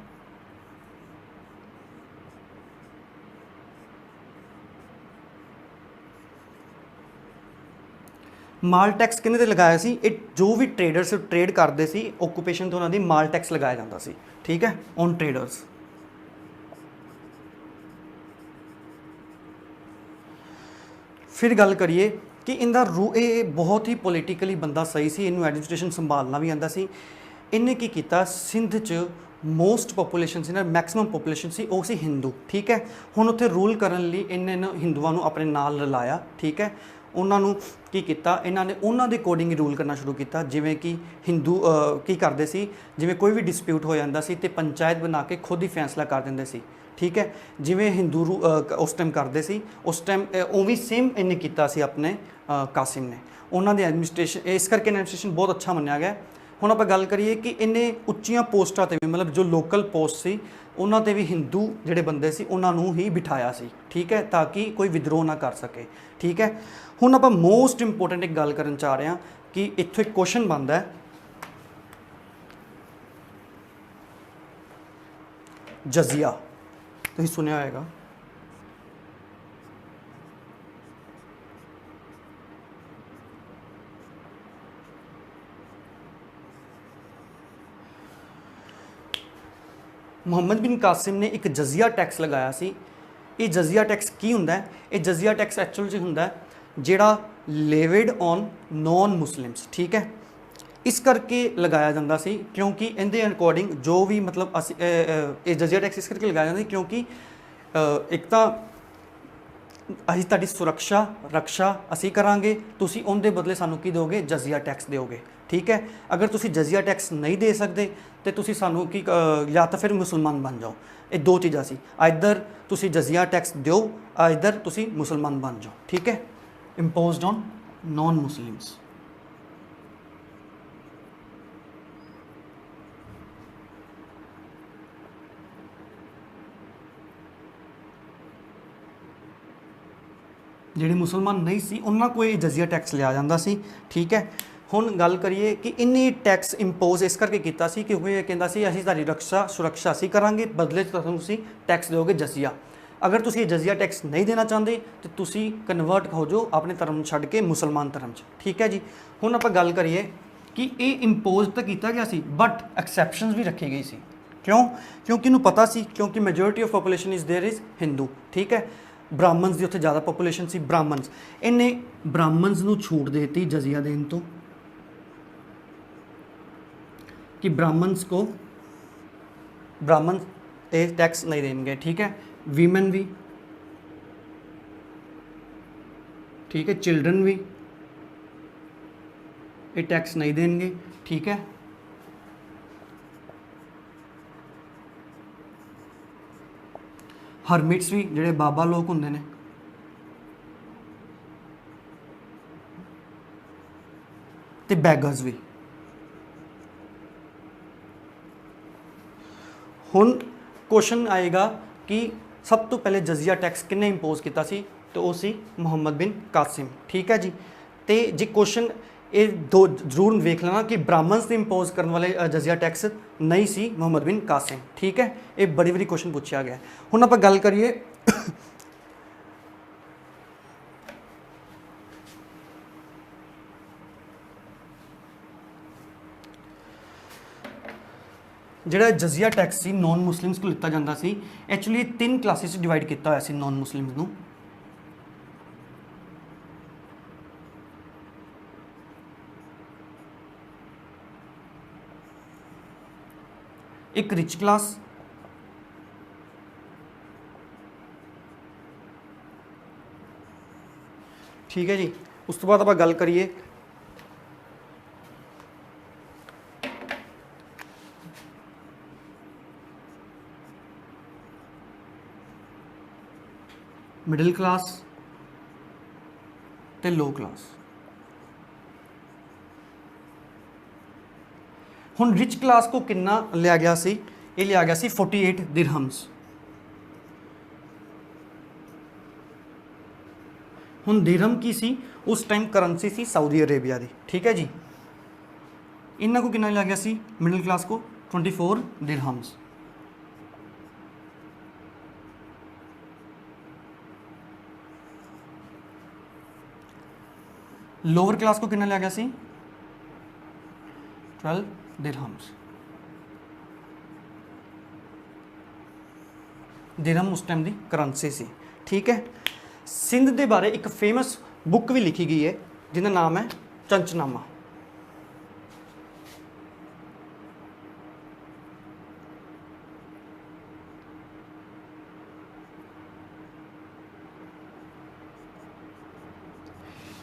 ਮਾਲ ਟੈਕਸ ਕਿਹਨੇ ਤੇ ਲਗਾਇਆ ਸੀ? ਇਹ ਜੋ ਵੀ ਟ੍ਰੇਡਰਸ ਟ੍ਰੇਡ ਕਰਦੇ ਸੀ ਓਕੂਪੇਸ਼ਨ ਤੋਂ ਉਹਨਾਂ ਦੀ ਮਾਲ ਟੈਕਸ ਲਗਾਇਆ ਜਾਂਦਾ ਸੀ, ਠੀਕ ਹੈ, ਔਨ ਟ੍ਰੇਡਰਸ। ਫਿਰ ਗੱਲ ਕਰੀਏ ਕਿ ਇਹਦਾ ਇਹ ਬਹੁਤ ਹੀ ਪੋਲੀਟੀਕਲੀ ਬੰਦਾ ਸਹੀ ਸੀ, ਇਹਨੂੰ ਐਡਮਿਨਿਸਟ੍ਰੇਸ਼ਨ ਸੰਭਾਲਣਾ ਵੀ ਆਉਂਦਾ ਸੀ। ਇਹਨੇ ਕੀ ਕੀਤਾ, ਸਿੰਧ 'ਚ ਮੋਸਟ ਪੋਪੂਲੇਸ਼ਨ ਸੀ ਨਾ, ਮੈਕਸਿਮਮ ਪੋਪੂਲੇਸ਼ਨ ਸੀ ਉਹ ਸੀ ਹਿੰਦੂ, ਠੀਕ ਹੈ। ਹੁਣ ਉੱਥੇ ਰੂਲ ਕਰਨ ਲਈ ਇਹਨੇ ਹਿੰਦੂਆਂ ਨੂੰ ਆਪਣੇ ਨਾਲ ਰਲਾਇਆ, ਠੀਕ ਹੈ। ਉਹਨਾਂ ਨੂੰ ਕੀ ਕੀਤਾ, ਇਹਨਾਂ ਨੇ ਉਹਨਾਂ ਦੇ ਅਕੋਰਡਿੰਗ ਹੀ ਰੂਲ ਕਰਨਾ ਸ਼ੁਰੂ ਕੀਤਾ। ਜਿਵੇਂ ਕਿ ਹਿੰਦੂ ਕੀ ਕਰਦੇ ਸੀ, ਜਿਵੇਂ ਕੋਈ ਵੀ ਡਿਸਪਿਊਟ ਹੋ ਜਾਂਦਾ ਸੀ ਤੇ ਪੰਚਾਇਤ ਬਣਾ ਕੇ ਖੁਦ ਹੀ ਫੈਸਲਾ ਕਰ ਦਿੰਦੇ ਸੀ, ਠੀਕ ਹੈ। ਜਿਵੇਂ ਹਿੰਦੂ ਉਸ ਟਾਈਮ ਕਰਦੇ ਸੀ, ਉਸ ਟਾਈਮ ਉਹ ਵੀ ਸੇਮ ਇਹਨੇ ਕੀਤਾ ਸੀ ਆਪਣੇ ਕਾਸਿਮ ਨੇ। ਉਹਨਾਂ ਦੀ ਐਡਮਿਨਿਸਟ੍ਰੇਸ਼ਨ ਇਸ ਕਰਕੇ ਐਡਮਿਨਿਸਟ੍ਰੇਸ਼ਨ ਬਹੁਤ ਅੱਛਾ ਮੰਨਿਆ ਗਿਆ। ਹੁਣ ਆਪਾਂ ਗੱਲ ਕਰੀਏ ਕਿ ਇਹਨੇ ਉੱਚੀਆਂ ਪੋਸਟਾਂ 'ਤੇ ਵੀ, ਮਤਲਬ ਜੋ ਲੋਕਲ ਪੋਸਟ ਸੀ ਉਹਨਾਂ 'ਤੇ ਵੀ ਹਿੰਦੂ ਜਿਹੜੇ ਬੰਦੇ ਸੀ ਉਹਨਾਂ ਨੂੰ ਹੀ ਬਿਠਾਇਆ ਸੀ, ਠੀਕ ਹੈ, ਤਾਂ ਕਿ ਕੋਈ ਵਿਦਰੋਹ ਨਾ ਕਰ ਸਕੇ, ਠੀਕ ਹੈ। ਹੁਣ ਆਪਾਂ ਮੋਸਟ ਇੰਪੋਰਟੈਂਟ ਇੱਕ ਗੱਲ ਕਰਨ ਚਾਹ ਰਹੇ ਹਾਂ ਕਿ ਇੱਥੋਂ ਇੱਕ ਕੁਐਸਚਨ ਬਣਦਾ ਹੈ, ਜਜ਼ੀਆ ਤੁਸੀਂ ਸੁਣਿਆ ਹੋਏਗਾ। ਮੁਹੰਮਦ ਬਿਨ ਕਾਸਿਮ ਨੇ ਇੱਕ ਜਜ਼ੀਆ ਟੈਕਸ ਲਗਾਇਆ ਸੀ। ਇਹ ਜਜ਼ੀਆ ਟੈਕਸ ਕੀ ਹੁੰਦਾ ਹੈ? ਇਹ ਜਜ਼ੀਆ ਟੈਕਸ ਐਕਚੁਅਲ 'ਚ ਹੁੰਦਾ ਜਿਹੜਾ ਲੇਵਿਡ ਔਨ ਨੌਨ ਮੁਸਲਿਮਸ, ਠੀਕ ਹੈ। ਇਸ ਕਰਕੇ ਲਗਾਇਆ ਜਾਂਦਾ ਸੀ ਕਿਉਂਕਿ ਇਹਦੇ ਅਕੋਰਡਿੰਗ ਜੋ ਵੀ ਮਤਲਬ ਅਸੀਂ ਇਹ ਜਜ਼ੀਆ ਟੈਕਸ ਇਸ ਕਰਕੇ ਲਗਾਇਆ ਜਾਂਦਾ ਸੀ ਕਿਉਂਕਿ ਇੱਕ ਤਾਂ ਅਸੀਂ ਤੁਹਾਡੀ ਸੁਰੱਖਿਆ ਰਕਸ਼ਾ ਅਸੀਂ ਕਰਾਂਗੇ, ਤੁਸੀਂ ਉਹਦੇ ਬਦਲੇ ਸਾਨੂੰ ਕੀ ਦਿਓਗੇ? ਜਜ਼ੀਆ ਟੈਕਸ ਦਿਓਗੇ, ਠੀਕ ਹੈ। ਅਗਰ ਤੁਸੀਂ ਜਜ਼ੀਆ ਟੈਕਸ ਨਹੀਂ ਦੇ ਸਕਦੇ ਤੇ ਤੁਸੀਂ ਸਾਨੂੰ ਕੀ ਜਾਂ ਤਾਂ ਫਿਰ ਮੁਸਲਮਾਨ ਬਣ ਜਾਓ। ਇਹ ਦੋ ਚੀਜ਼ਾਂ ਸੀ, ਆਈਦਰ ਤੁਸੀਂ ਜਜ਼ੀਆ ਟੈਕਸ ਦਿਓ, ਆਈਦਰ ਤੁਸੀਂ ਮੁਸਲਮਾਨ ਬਣ ਜਾਓ, ਠੀਕ ਹੈ। imposed on non-Muslims। ਜਿਹੜੇ ਮੁਸਲਮਾਨ ਨਹੀਂ ਸੀ ਉਹਨਾਂ ਕੋਲ ਇਹ ਜਜ਼ੀਆ ਟੈਕਸ ਲਿਆ ਜਾਂਦਾ ਸੀ, ਠੀਕ ਹੈ। ਹੁਣ ਗੱਲ ਕਰੀਏ ਕਿ ਇੰਨੀ ਟੈਕਸ ਇੰਪੋਜ਼ ਇਸ ਕਰਕੇ ਕੀਤਾ ਸੀ ਕਿਉਂਕਿ ਇਹ ਕਹਿੰਦਾ ਸੀ ਅਸੀਂ ਤੁਹਾਡੀ ਰਕਸ਼ਾ ਸੁਰੱਖਿਆ ਅਸੀਂ ਕਰਾਂਗੇ, ਬਦਲੇ 'ਚ ਤੁਹਾਨੂੰ ਤੁਸੀਂ ਟੈਕਸ ਦਿਓਗੇ ਜਜ਼ੀਆ। ਅਗਰ ਤੁਸੀਂ ਇਹ ਜਜ਼ੀਆ ਟੈਕਸ ਨਹੀਂ ਦੇਣਾ ਚਾਹੁੰਦੇ ਤਾਂ ਤੁਸੀਂ ਕਨਵਰਟ ਹੋ ਜਾਓ ਆਪਣੇ ਧਰਮ ਛੱਡ ਕੇ ਮੁਸਲਮਾਨ ਧਰਮ 'ਚ, ਠੀਕ ਹੈ ਜੀ। ਹੁਣ ਆਪਾਂ ਗੱਲ ਕਰੀਏ ਕਿ ਇਹ ਇੰਪੋਜ਼ ਤਾਂ ਕੀਤਾ ਗਿਆ ਸੀ ਬਟ ਐਕਸੈਪਸ਼ਨਸ ਵੀ ਰੱਖੀ ਗਈ ਸੀ। ਕਿਉਂ? ਕਿਉਂਕਿ ਇਹਨੂੰ ਪਤਾ ਸੀ ਕਿਉਂਕਿ majority of population is there is Hindu, ਠੀਕ ਹੈ। ਬ੍ਰਾਹਮਣਸ ਦੀ ਉੱਥੇ ਜ਼ਿਆਦਾ ਪੋਪੂਲੇਸ਼ਨ ਸੀ, ਬ੍ਰਾਹਮਣਸ। ਇਹਨੇ ਬ੍ਰਾਹਮਣਸ ਨੂੰ ਛੂਟ ਦੇ ਦਿੱਤੀ ਜਜ਼ੀਆ ਦੇਣ ਤੋਂ कि ब्राह्मण ये टैक्स नहीं देंगे, ठीक है। वीमेन भी, ठीक है, चिल्ड्रन भी ये टैक्स नहीं देंगे, ठीक है। हरमिट्स भी जिहड़े बाबा लोग हुंदे ने ते बैगर्स भी। ਹੁਣ ਕੁਐਸਚਨ ਆਏਗਾ ਕਿ ਸਭ ਤੋਂ ਪਹਿਲੇ ਜਜ਼ੀਆ ਟੈਕਸ ਕਿੰਨੇ ਇੰਪੋਜ਼ ਕੀਤਾ ਸੀ? ਤੇ ਉਹ ਸੀ ਮੁਹੰਮਦ ਬਿਨ ਕਾਸਿਮ, ਠੀਕ ਹੈ ਜੀ। ਤੇ ਜੇ ਕੁਐਸਚਨ ਇਹ ਦੋ ਜ਼ਰੂਰ ਵੇਖ ਲੈਣਾ ਕਿ ਬ੍ਰਾਹਮਣਸ ਦੇ ਇੰਪੋਜ਼ ਕਰਨ ਵਾਲੇ ਜਜ਼ੀਆ ਟੈਕਸ ਨਹੀਂ ਸੀ ਮੁਹੰਮਦ ਬਿਨ ਕਾਸਿਮ, ਠੀਕ ਹੈ। ਇਹ ਬੜੀ ਵਾਰੀ ਕੁਐਸਚਨ ਪੁੱਛਿਆ ਗਿਆ। ਹੁਣ ਆਪਾਂ ਗੱਲ ਕਰੀਏ ਜਿਹੜਾ ਜਜ਼ੀਆ ਟੈਕਸ ਸੀ ਨੌਨ ਮੁਸਲਿਮਸ ਤੋਂ ਲਿੱਤਾ ਜਾਂਦਾ ਸੀ। ਐਕਚੁਅਲੀ ਤਿੰਨ ਕਲਾਸਿਸ 'ਚ ਡਿਵਾਈਡ ਕੀਤਾ ਹੋਇਆ ਸੀ ਨੌਨ ਮੁਸਲਿਮਸ ਨੂੰ। ਇੱਕ ਰਿਚ ਕਲਾਸ, ਠੀਕ ਹੈ ਜੀ। ਉਸ ਤੋਂ ਬਾਅਦ ਆਪਾਂ ਗੱਲ ਕਰੀਏ मिडिल क्लास ते लो क्लास। हुण रिच क्लास को कितना लिया गया सी? ये लिया गया सी 48 दिरहम्स। हुण दिरहम की सी उस टाइम करंसी सी सऊदी अरेबिया की, ठीक है जी। इन्हों को कितना लिया गया सी मिडिल क्लास को? 24 दिरहम्स। लोअर क्लास को कितना लिया गया सी? 12 दिरहम्स। दिरहम उस टाइम की करंसी सी, ठीक है। सिंध के बारे एक फेमस बुक भी लिखी गई है जिसका नाम है चंचनामा।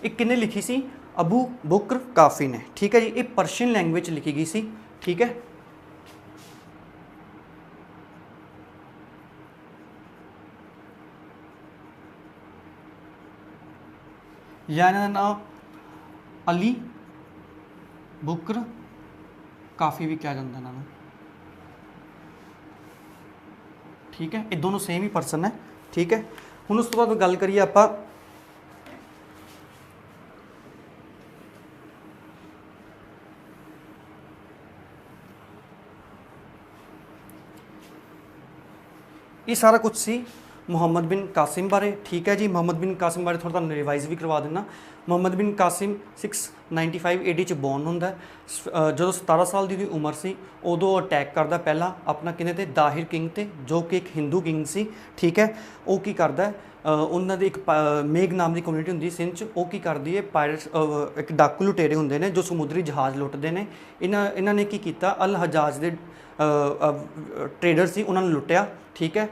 एक किन्ने लिखी सी? अबू बकर काफ़ी ने, ठीक है जी। ये पर्शियन लैंग्वेज लिखी गई सी, ठीक है। या इन्हों का नाम अली बुकर काफ़ी भी कहा जाता इन्हों, ठीक है। ये दोनों सेम ही परसन है, ठीक है। हुण उस तो बाद गल करिए आपां ये सारा कुछ सी मुहम्मद बिन कासिम बारे, ठीक है जी। मुहम्मद बिन कासिम बारे थोड़ा तुहानूं रिवाइज़ भी करवा देना। मुहम्मद बिन कासिम 695 AD च बॉर्न होंदा है। जो 17 साल की उम्र सी उदों अटैक करता पहला अपना किने ते दाहिर किंग ते, जो कि एक हिंदू किंग सी, ठीक है। वो की करता है उन्होंने दी एक मेघ नाम की कम्यूनिटी होंगी सिंध च, वो की करती है पायरट एक डाकू लुटेरे होंगे ने जो समुद्री जहाज़ लुटते हैं। इन्हों ने की किया अल हजाज के ट्रेडर से उन्होंने लुटिया, ठीक है।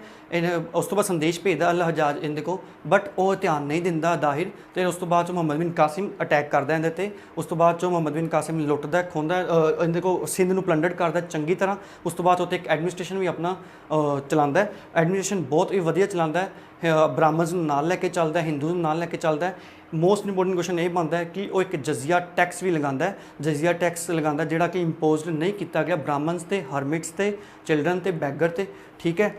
उस तो बाद संदेश भेजता अल हजाज इन्हें को, बट वो ध्यान नहीं दिंदा दाहिर। तो उस तो बाद मुहम्मद बिन कासिम अटैक करता इन्हें ते। उस तो बाद मुहम्मद बिन कासिम लुटदा खोंदा इन्हें को सिंध को प्लंडर करता चंगी तरह। उस तो बाद एक एडमिनिस्ट्रेशन भी अपना चलाता है। एडमिनिस्ट्रेशन बहुत ही वधिया चलाता है, ब्राह्मण्स नाल लैके चलता है, हिंदूज नाल लैके चलता है। मोस्ट इंपोर्टेंट क्वेश्चन ये बनता है कि वो एक जजिया टैक्स भी लगाता है, जजिया टैक्स लगाता है जोड़ा कि इंपोज नहीं किया गया ब्राह्मण्स ते, हरमिट्स ते, चिल्ड्रन ते, बैगर ते, ठीक है।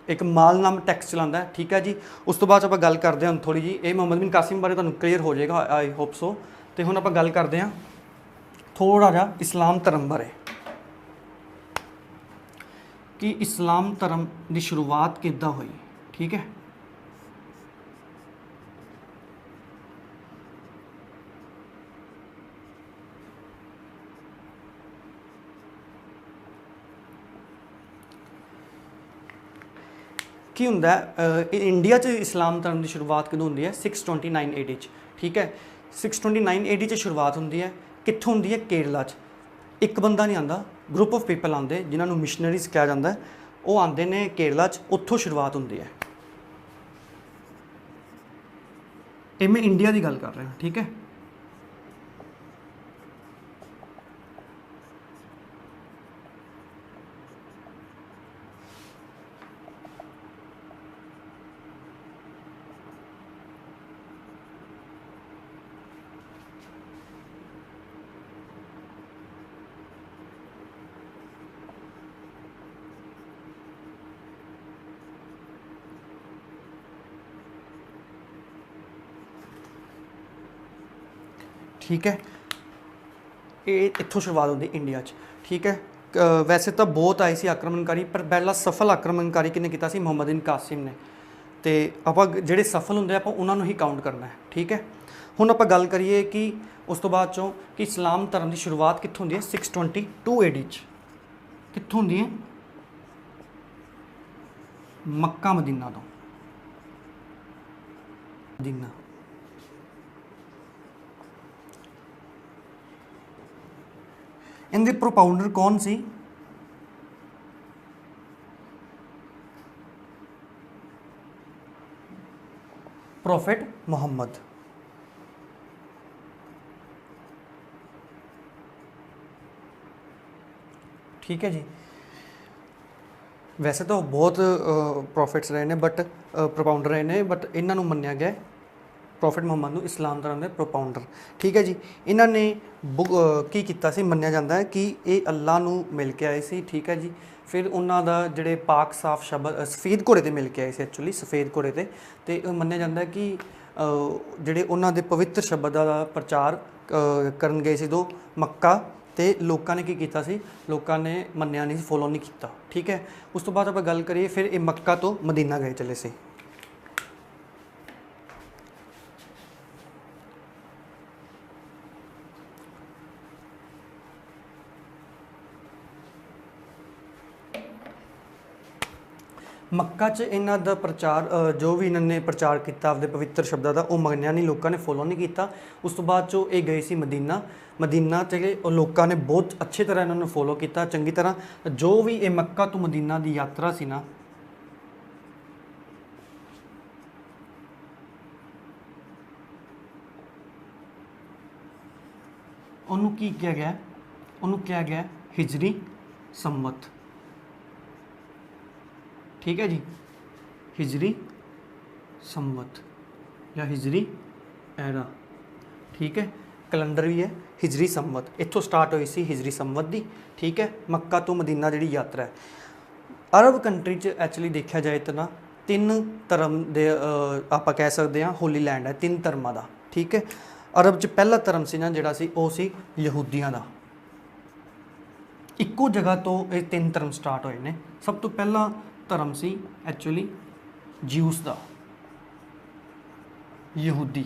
एक माल नाम टैक्स चलाता है, ठीक है जी। उस तो बाद आप गल करते हैं थोड़ी जी, ये मुहम्मद बिन कासिम बारे तुहानूं क्लीयर हो जाएगा, आई होप सो। तो हुण आप गल करते हैं थोड़ा जा इस्लाम धर्म बारे कि इस्लाम धर्म की शुरुआत किद्दां हुई, ठीक है। की हुंदा इंडिया च इस्लाम धर्म की शुरुआत कदों होंदी है? 629 AD च, ठीक है। 629 AD च शुरुआत होंदी है। कित्थों होंदी है? केरला च। एक बंदा नहीं आंदा, ग्रुप ऑफ पीपल आते जिन्होंने मिशनरीज कहा जाता है, वो आते हैं केरला च, उत्थों शुरुआत होंदी है। ये मैं इंडिया की गल कर रहा, ठीक है। ठीक है, ये इत्थों शुरुआत होती इंडिया च, ठीक है। वैसे तो बहुत आई सी आक्रमणकारी, पर पहला सफल आक्रमणकारी किने किया सी? मुहम्मद बिन कासिम ने। तो आप ਜਿਹੜੇ सफल होंगे आप उन्होंने ही काउंट करना है, ठीक है। हुण आप गल करिए कि उस तो बाद चों कि इस्लाम धर्म की शुरुआत कित्थों होंदी है? 622 AD च। कित्थों होंदी है? मक्का मदीना तो, मदीना। इनके प्रोपाउंडर कौन सी? प्रॉफिट मुहम्मद, ठीक है जी। वैसे तो बहुत ਪ੍ਰੋਫਿਟਸ ਰਹੇ ਨੇ ਬਟ ਪ੍ਰੋਪਾਉਂਡਰ ਰਹੇ ਨੇ ਬਟ ਇਹਨਾਂ ਨੂੰ ਮੰਨਿਆ ਗਿਆ ਪ੍ਰੋਫਿਟ ਮੁਹੰਮਦ ਨੂੰ ਇਸਲਾਮ ਧਰਮ ਦੇ ਪ੍ਰੋਪਾਉਂਡਰ। ਠੀਕ ਹੈ ਜੀ। ਇਹਨਾਂ ਨੇ ਕੀ ਕੀਤਾ ਸੀ, ਮੰਨਿਆ ਜਾਂਦਾ ਹੈ ਕਿ ਇਹ ਅੱਲਾ ਨੂੰ ਮਿਲ ਕੇ ਆਏ ਸੀ। ਠੀਕ ਹੈ ਜੀ। ਫਿਰ ਉਹਨਾਂ ਦਾ ਜਿਹੜੇ ਪਾਕ ਸਾਫ ਸ਼ਬਦ ਸਫੇਦ ਘੋੜੇ 'ਤੇ ਮਿਲ ਕੇ ਆਏ ਸੀ, ਐਕਚੁਅਲੀ ਸਫੇਦ ਘੋੜੇ 'ਤੇ। ਅਤੇ ਮੰਨਿਆ ਜਾਂਦਾ ਕਿ ਜਿਹੜੇ ਉਹਨਾਂ ਦੇ ਪਵਿੱਤਰ ਸ਼ਬਦਾਂ ਦਾ ਪ੍ਰਚਾਰ ਕਰਨ ਗਏ ਸੀ ਦੋ ਮੱਕਾ, ਅਤੇ ਲੋਕਾਂ ਨੇ ਕੀ ਕੀਤਾ ਸੀ, ਲੋਕਾਂ ਨੇ ਮੰਨਿਆ ਨਹੀਂ ਸੀ, ਫੋਲੋ ਨਹੀਂ ਕੀਤਾ। ਠੀਕ ਹੈ। ਉਸ ਤੋਂ ਬਾਅਦ ਆਪਾਂ ਗੱਲ ਕਰੀਏ, ਫਿਰ ਇਹ ਮੱਕਾ ਤੋਂ ਮਦੀਨਾ ਗਏ ਚਲੇ ਸੀ। ਮੱਕਾ 'ਚ ਇਹਨਾਂ ਦਾ ਪ੍ਰਚਾਰ ਜੋ ਵੀ ਇਹਨਾਂ ਨੇ ਪ੍ਰਚਾਰ ਕੀਤਾ ਆਪਦੇ ਪਵਿੱਤਰ ਸ਼ਬਦਾਂ ਦਾ, ਉਹ ਮੰਨਿਆ ਨਹੀਂ, ਲੋਕਾਂ ਨੇ ਫੋਲੋ ਨਹੀਂ ਕੀਤਾ। ਉਸ ਤੋਂ ਬਾਅਦ 'ਚੋਂ ਇਹ ਗਏ ਸੀ ਮਦੀਨਾ। ਮਦੀਨਾ 'ਤੇ ਉਹ ਲੋਕਾਂ ਨੇ ਬਹੁਤ ਅੱਛੀ ਤਰ੍ਹਾਂ ਇਹਨਾਂ ਨੂੰ ਫੋਲੋ ਕੀਤਾ, ਚੰਗੀ ਤਰ੍ਹਾਂ। ਜੋ ਵੀ ਇਹ ਮੱਕਾ ਤੋਂ ਮਦੀਨਾ ਦੀ ਯਾਤਰਾ ਸੀ ਨਾ, ਉਹਨੂੰ ਕੀ ਕਿਹਾ ਗਿਆ, ਉਹਨੂੰ ਕਿਹਾ ਗਿਆ ਹਿਜਰੀ ਸੰਮਤ। ठीक है जी। हिजरी संवत या हिजरी एरा। ठीक है। कैलेंडर भी है हिजरी संवत, इत्थों स्टार्ट हुई सी हिजरी संवत दी। ठीक है। मक्का तो मदीना जी यात्रा है। अरब कंट्री च एक्चुअली देखा जाए तो ना 3 धर्म दे आप कह सकते हैं होली लैंड है 3 धर्मां दा। ठीक है। अरब च पहला धर्म से ना जिहड़ा सी वो सी यहूदियां दा। इक्को जगह तो ये 3 धर्म स्टार्ट होए ने। सब तो पहला धर्म सी एक्चुअली ज्यूस दा, यहूदी।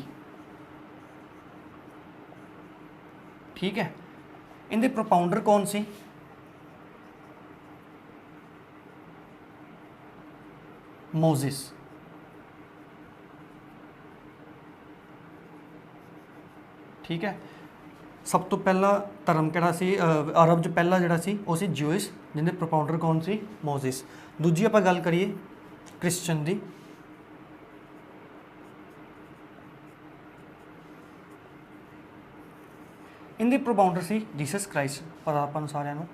ठीक है। इनके प्रोपाउंडर कौन सी, मोजिस। ठीक है। सब तो पहला धर्म किहड़ा सी अरब च पहला जिहड़ा सी वो सी ज्यूइश, जिहदे प्रोपाउंडर कौन सी, मोजिस। दूजी आपां गल करिए क्रिश्चन दी। इनके प्रोपाउंडर सी जीसस क्राइस्ट, पता आपां नूं सारिआं नूं।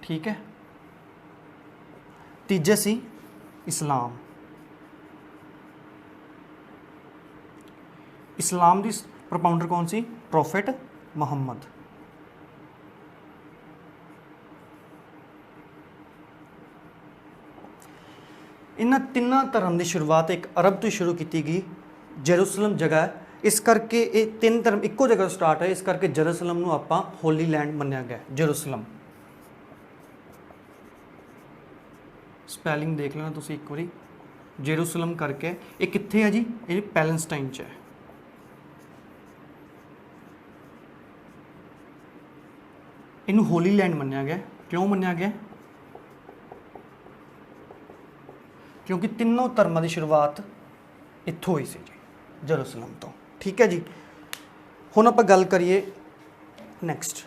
ठीक है। तीजे सी इस्लाम। इस्लाम दी प्रोपाउंडर कौन सी, प्रॉफिट मुहम्मद। इन्हां तिन्नां धर्म की शुरुआत एक अरब तो शुरू की गई। जेरूसलम जगह है, इस करके ये 3 धर्म इक्को जगह स्टार्ट है, इस करके जेरूसलम नूं आपां होली लैंड मन्निया गया। जेरूसलम स्पैलिंग देख लेना तुसीं एक बारी, जेरूसलम करके। ये कित्थे है जी, ये पैलेस्टाइन च है। इनू होली लैंड मन्निया गया। क्यों मन्निया गया, क्योंकि तीनों धर्मां की शुरुआत इत्थों हुई सी जी, जेरूसलम तो। ठीक है जी। हुण आपां गल करिए नैक्सट,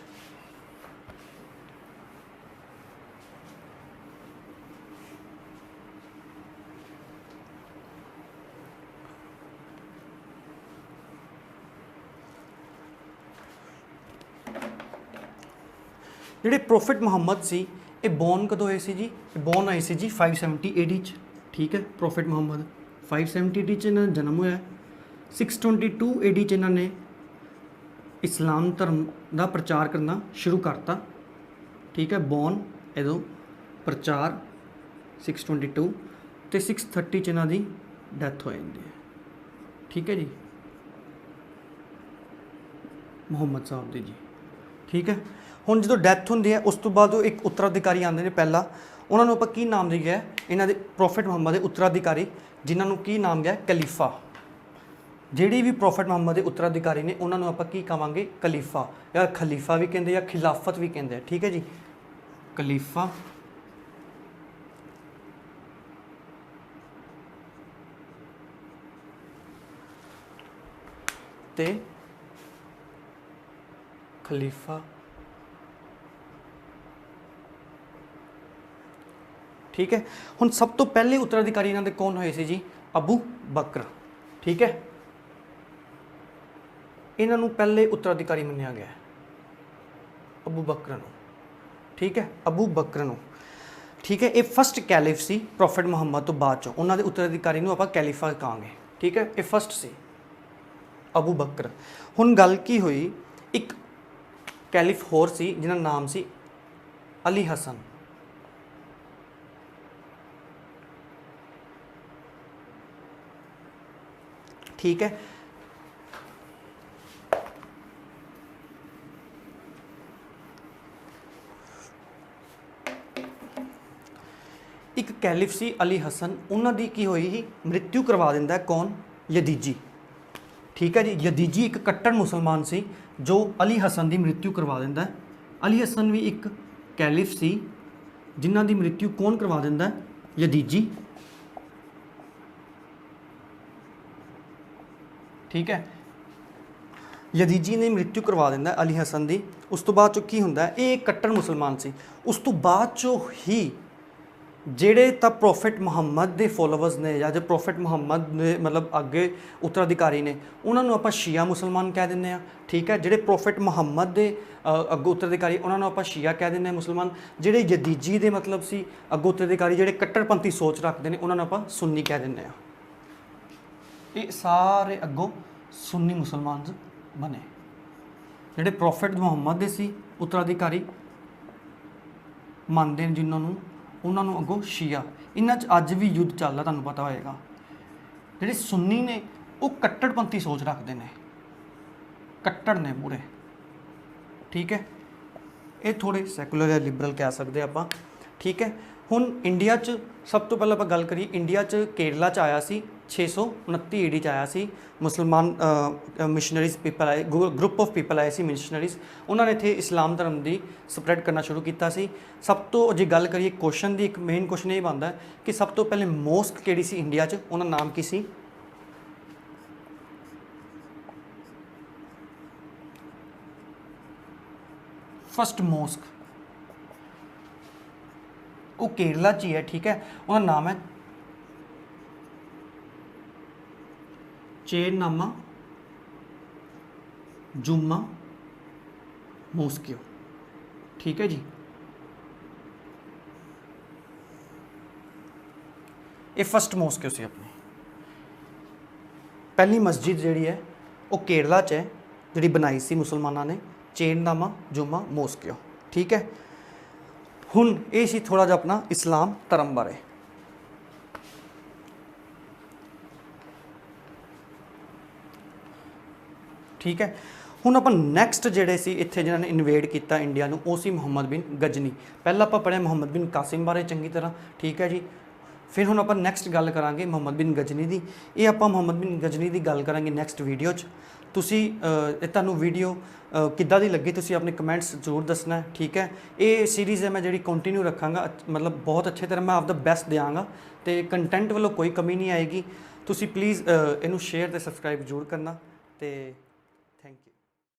ਜਿਹੜੇ ਪ੍ਰੋਫਿਟ ਮੁਹੰਮਦ ਸੀ ਇਹ ਬੋਰਨ ਕਦੋਂ ਹੋਏ ਸੀ ਜੀ, ਇਹ ਬੋਰਨ ਹੋਏ ਸੀ ਜੀ 570 AD 'ਚ। ਠੀਕ ਹੈ। ਪ੍ਰੋਫਿਟ ਮੁਹੰਮਦ 570 AD 'ਚ ਇਹਨਾਂ ਦਾ ਜਨਮ ਹੋਇਆ। 622 AD 'ਚ ਇਹਨਾਂ ਨੇ ਇਸਲਾਮ ਧਰਮ ਦਾ ਪ੍ਰਚਾਰ ਕਰਨਾ ਸ਼ੁਰੂ ਕਰਤਾ। ਠੀਕ ਹੈ। ਬੋਰਨ ਇਹਦੋਂ ਪ੍ਰਚਾਰ 622 ਅਤੇ 630 'ਚ ਇਹਨਾਂ ਦੀ ਡੈਥ ਹੋ ਜਾਂਦੀ ਹੈ। ਠੀਕ ਹੈ ਜੀ, ਮੁਹੰਮਦ ਸਾਹਿਬ ਦੀ ਜੀ। ਠੀਕ ਹੈ। ਹੁਣ ਜਦੋਂ ਡੈਥ ਹੁੰਦੀ ਹੈ ਉਸ ਤੋਂ ਬਾਅਦ ਉਹ ਇੱਕ ਉੱਤਰਾਧਿਕਾਰੀ ਆਉਂਦੇ ਨੇ ਪਹਿਲਾਂ, ਉਹਨਾਂ ਨੂੰ ਆਪਾਂ ਕੀ ਨਾਮ ਦੇ ਗਿਆ, ਇਹਨਾਂ ਦੇ ਪ੍ਰੋਫਿਟ ਮੁਹੰਮਦ ਦੇ ਉੱਤਰਾਧਿਕਾਰੀ, ਜਿਨ੍ਹਾਂ ਨੂੰ ਕੀ ਨਾਮ ਗਿਆ, ਕਲੀਫਾ। ਜਿਹੜੇ ਵੀ ਪ੍ਰੋਫਿਟ ਮੁਹੰਮਦ ਦੇ ਉੱਤਰਾਧਿਕਾਰੀ ਨੇ ਉਹਨਾਂ ਨੂੰ ਆਪਾਂ ਕੀ ਕਹਾਂਗੇ, ਕਲੀਫਾ ਜਾਂ ਖਲੀਫਾ ਵੀ ਕਹਿੰਦੇ ਜਾਂ ਖਿਲਾਫਤ ਵੀ ਕਹਿੰਦੇ ਆ। ਠੀਕ ਹੈ ਜੀ। ਕਲੀਫਾ ਤੇ ਖਲੀਫਾ। ठीक है। हुण सब तो पहले उत्तराधिकारी इन्हां दे कौन होए सी जी, अबू बकर। ठीक है। इन्हां नूं पहले उत्तराधिकारी मन्निया गया अबू बकर नूं। ठीक है। अबू बकर नूं ठीक है। ये फस्ट कैलिफ सी प्रॉफिट मुहम्मद तो बाद चों, उन्होंने उत्तराधिकारी नूं आपां कैलिफा कहांगे। ठीक है, ये फस्ट सी अबू बकर। हुण गल की हुई, एक कैलिफ होर सी जिन्हां दा नाम सी अली हसन। ठीक है, एक कैलिफ सी अली हसन, उन्हां दी की होई ही मृत्यु करवा दिंदा है कौन? यदीजी। ठीक है जी, यदीजी एक कट्टर मुसलमान सी जो अली हसन की मृत्यु करवा दिंदा है। अली हसन भी एक कैलिफ सी जिन्हां दी मृत्यु कौन करवा दिंदा है? यदीजी। ठीक है, यदीजी ने मृत्यु करवा दिंदा अली हसन की। उस तो बाद चो की हुंदा है, ये एक कट्टर मुसलमान सी। उस तो बाद चो ही ਜਿਹੜੇ ਤਾਂ ਪ੍ਰੋਫਿਟ ਮੁਹੰਮਦ ਦੇ ਫੋਲੋਵਰਸ ਨੇ ਜਾਂ ਜੋ ਪ੍ਰੋਫਿਟ ਮੁਹੰਮਦ ਦੇ ਮਤਲਬ ਅੱਗੇ ਉੱਤਰਾਧਿਕਾਰੀ ਨੇ, ਉਹਨਾਂ ਨੂੰ ਆਪਾਂ ਸ਼ੀਆ ਮੁਸਲਮਾਨ ਕਹਿ ਦਿੰਦੇ ਆ। ਠੀਕ ਹੈ, ਜਿਹੜੇ ਪ੍ਰੋਫਿਟ ਮੁਹੰਮਦ ਦੇ ਅੱਗੋਂ ਉੱਤਰਾਧਿਕਾਰੀ ਉਹਨਾਂ ਨੂੰ ਆਪਾਂ ਸ਼ੀਆ ਕਹਿ ਦਿੰਦੇ ਆ ਮੁਸਲਮਾਨ। ਜਿਹੜੇ ਯਦੀਜੀ ਦੇ ਮਤਲਬ ਸੀ ਅੱਗੋਂ ਉੱਤਰਾਧਿਕਾਰੀ ਜਿਹੜੇ ਕੱਟੜਪੰਥੀ ਸੋਚ ਰੱਖਦੇ ਨੇ, ਉਹਨਾਂ ਨੂੰ ਆਪਾਂ ਸੁੰਨੀ ਕਹਿ ਦਿੰਦੇ ਆ। ਇਹ ਸਾਰੇ ਅੱਗੋਂ ਸੁੰਨੀ ਮੁਸਲਮਾਨ ਬਣੇ। ਜਿਹੜੇ ਪ੍ਰੋਫਿਟ ਮੁਹੰਮਦ ਦੇ ਸੀ ਉੱਤਰਾਧਿਕਾਰੀ ਮੰਨਦੇ ਨੇ ਜਿਨ੍ਹਾਂ ਨੂੰ, ਉਹਨਾਂ ਨੂੰ ਅੱਗੋਂ ਸ਼ੀਆ। ਇਹਨਾਂ 'ਚ ਅੱਜ ਵੀ ਯੁੱਧ ਚੱਲਦਾ, ਤੁਹਾਨੂੰ ਪਤਾ ਹੋਏਗਾ। ਜਿਹੜੇ ਸੁੰਨੀ ਨੇ ਉਹ ਕੱਟੜਪੰਥੀ ਸੋਚ ਰੱਖਦੇ ਨੇ, ਕੱਟੜ ਨੇ ਪੂਰੇ। ਠੀਕ ਹੈ, ਇਹ ਥੋੜ੍ਹੇ ਸੈਕੂਲਰ ਜਾਂ ਲਿਬਰਲ ਕਹਿ ਸਕਦੇ ਆਪਾਂ। ਠੀਕ ਹੈ, ਹੁਣ ਇੰਡੀਆ 'ਚ ਸਭ ਤੋਂ ਪਹਿਲਾਂ ਆਪਾਂ ਗੱਲ ਕਰੀਏ, ਇੰਡੀਆ 'ਚ ਕੇਰਲਾ 'ਚ ਆਇਆ ਸੀ 629 ईडी 'ਚ ਆਇਆ ਸੀ ਮੁਸਲਮਾਨ ਮਿਸ਼ਨਰੀਜ਼ ਪੀਪਲ ਆਏ, ਗਰੁੱਪ ਆਫ ਪੀਪਲ ਆਏ ਸੀ ਮਿਸ਼ਨਰੀਜ਼। ਉਹਨਾਂ ਨੇ ਇੱਥੇ ਇਸਲਾਮ ਧਰਮ ਦੀ ਸਪਰੈਡ ਕਰਨਾ ਸ਼ੁਰੂ ਕੀਤਾ ਸੀ। ਸਭ ਤੋਂ ਜੇ ਗੱਲ ਕਰੀਏ ਕੁਐਸਚਨ ਦੀ, ਇੱਕ ਮੇਨ ਕੁਐਸਚਨ ਇਹ ਬਣਦਾ ਕਿ ਸਭ ਤੋਂ ਪਹਿਲੇ ਮੋਸਕ ਕਿਹੜੀ ਸੀ ਇੰਡੀਆ 'ਚ, ਉਹਦਾ ਨਾਮ ਕੀ ਸੀ? फस्ट मॉस्क वो केरला च ही है। ठीक है, उसका नाम है चेन्नामा जुम्मा मोस्कियो। ठीक है जी, ये फस्ट मोस्कियो से अपनी पहली मस्जिद जी है वो केरला च है जी बनाई सी मुसलमाना ने, चेन्नामा जुम्मा मोस्कियो। ठीक है, हुण ये सी थोड़ा जिहा अपना इस्लाम धर्म बारे। ठीक है, हुण आपां नैक्सट जिहड़े सी इत्थे जिन्हां ने इन्वेड किया इंडिया नूं, वो सी मुहम्मद बिन गजनी। पहला आपां पढ़िया मुहम्मद बिन कासिम बारे चंगी तरह। ठीक है जी, फिर हुण आपां नैक्सट गल करांगे मुहम्मद बिन गजनी दी। ये आपां मुहम्मद बिन गजनी दी गल करांगे नैक्सट वीडियो च। तुसी तुहानूं वीडियो किद्दां दी लगी तुसी अपने कमेंट्स जरूर दसना है। ठीक है, ये सीरीज़ है मैं जी कंटिन्यू रखांगा, मतलब बहुत अच्छे तरह मैं आपका बेस्ट देंगा, तो कंटेंट वालों कोई कमी नहीं आएगी। तुसी प्लीज़ इनू शेयर ते सबसक्राइब जरूर करना। तो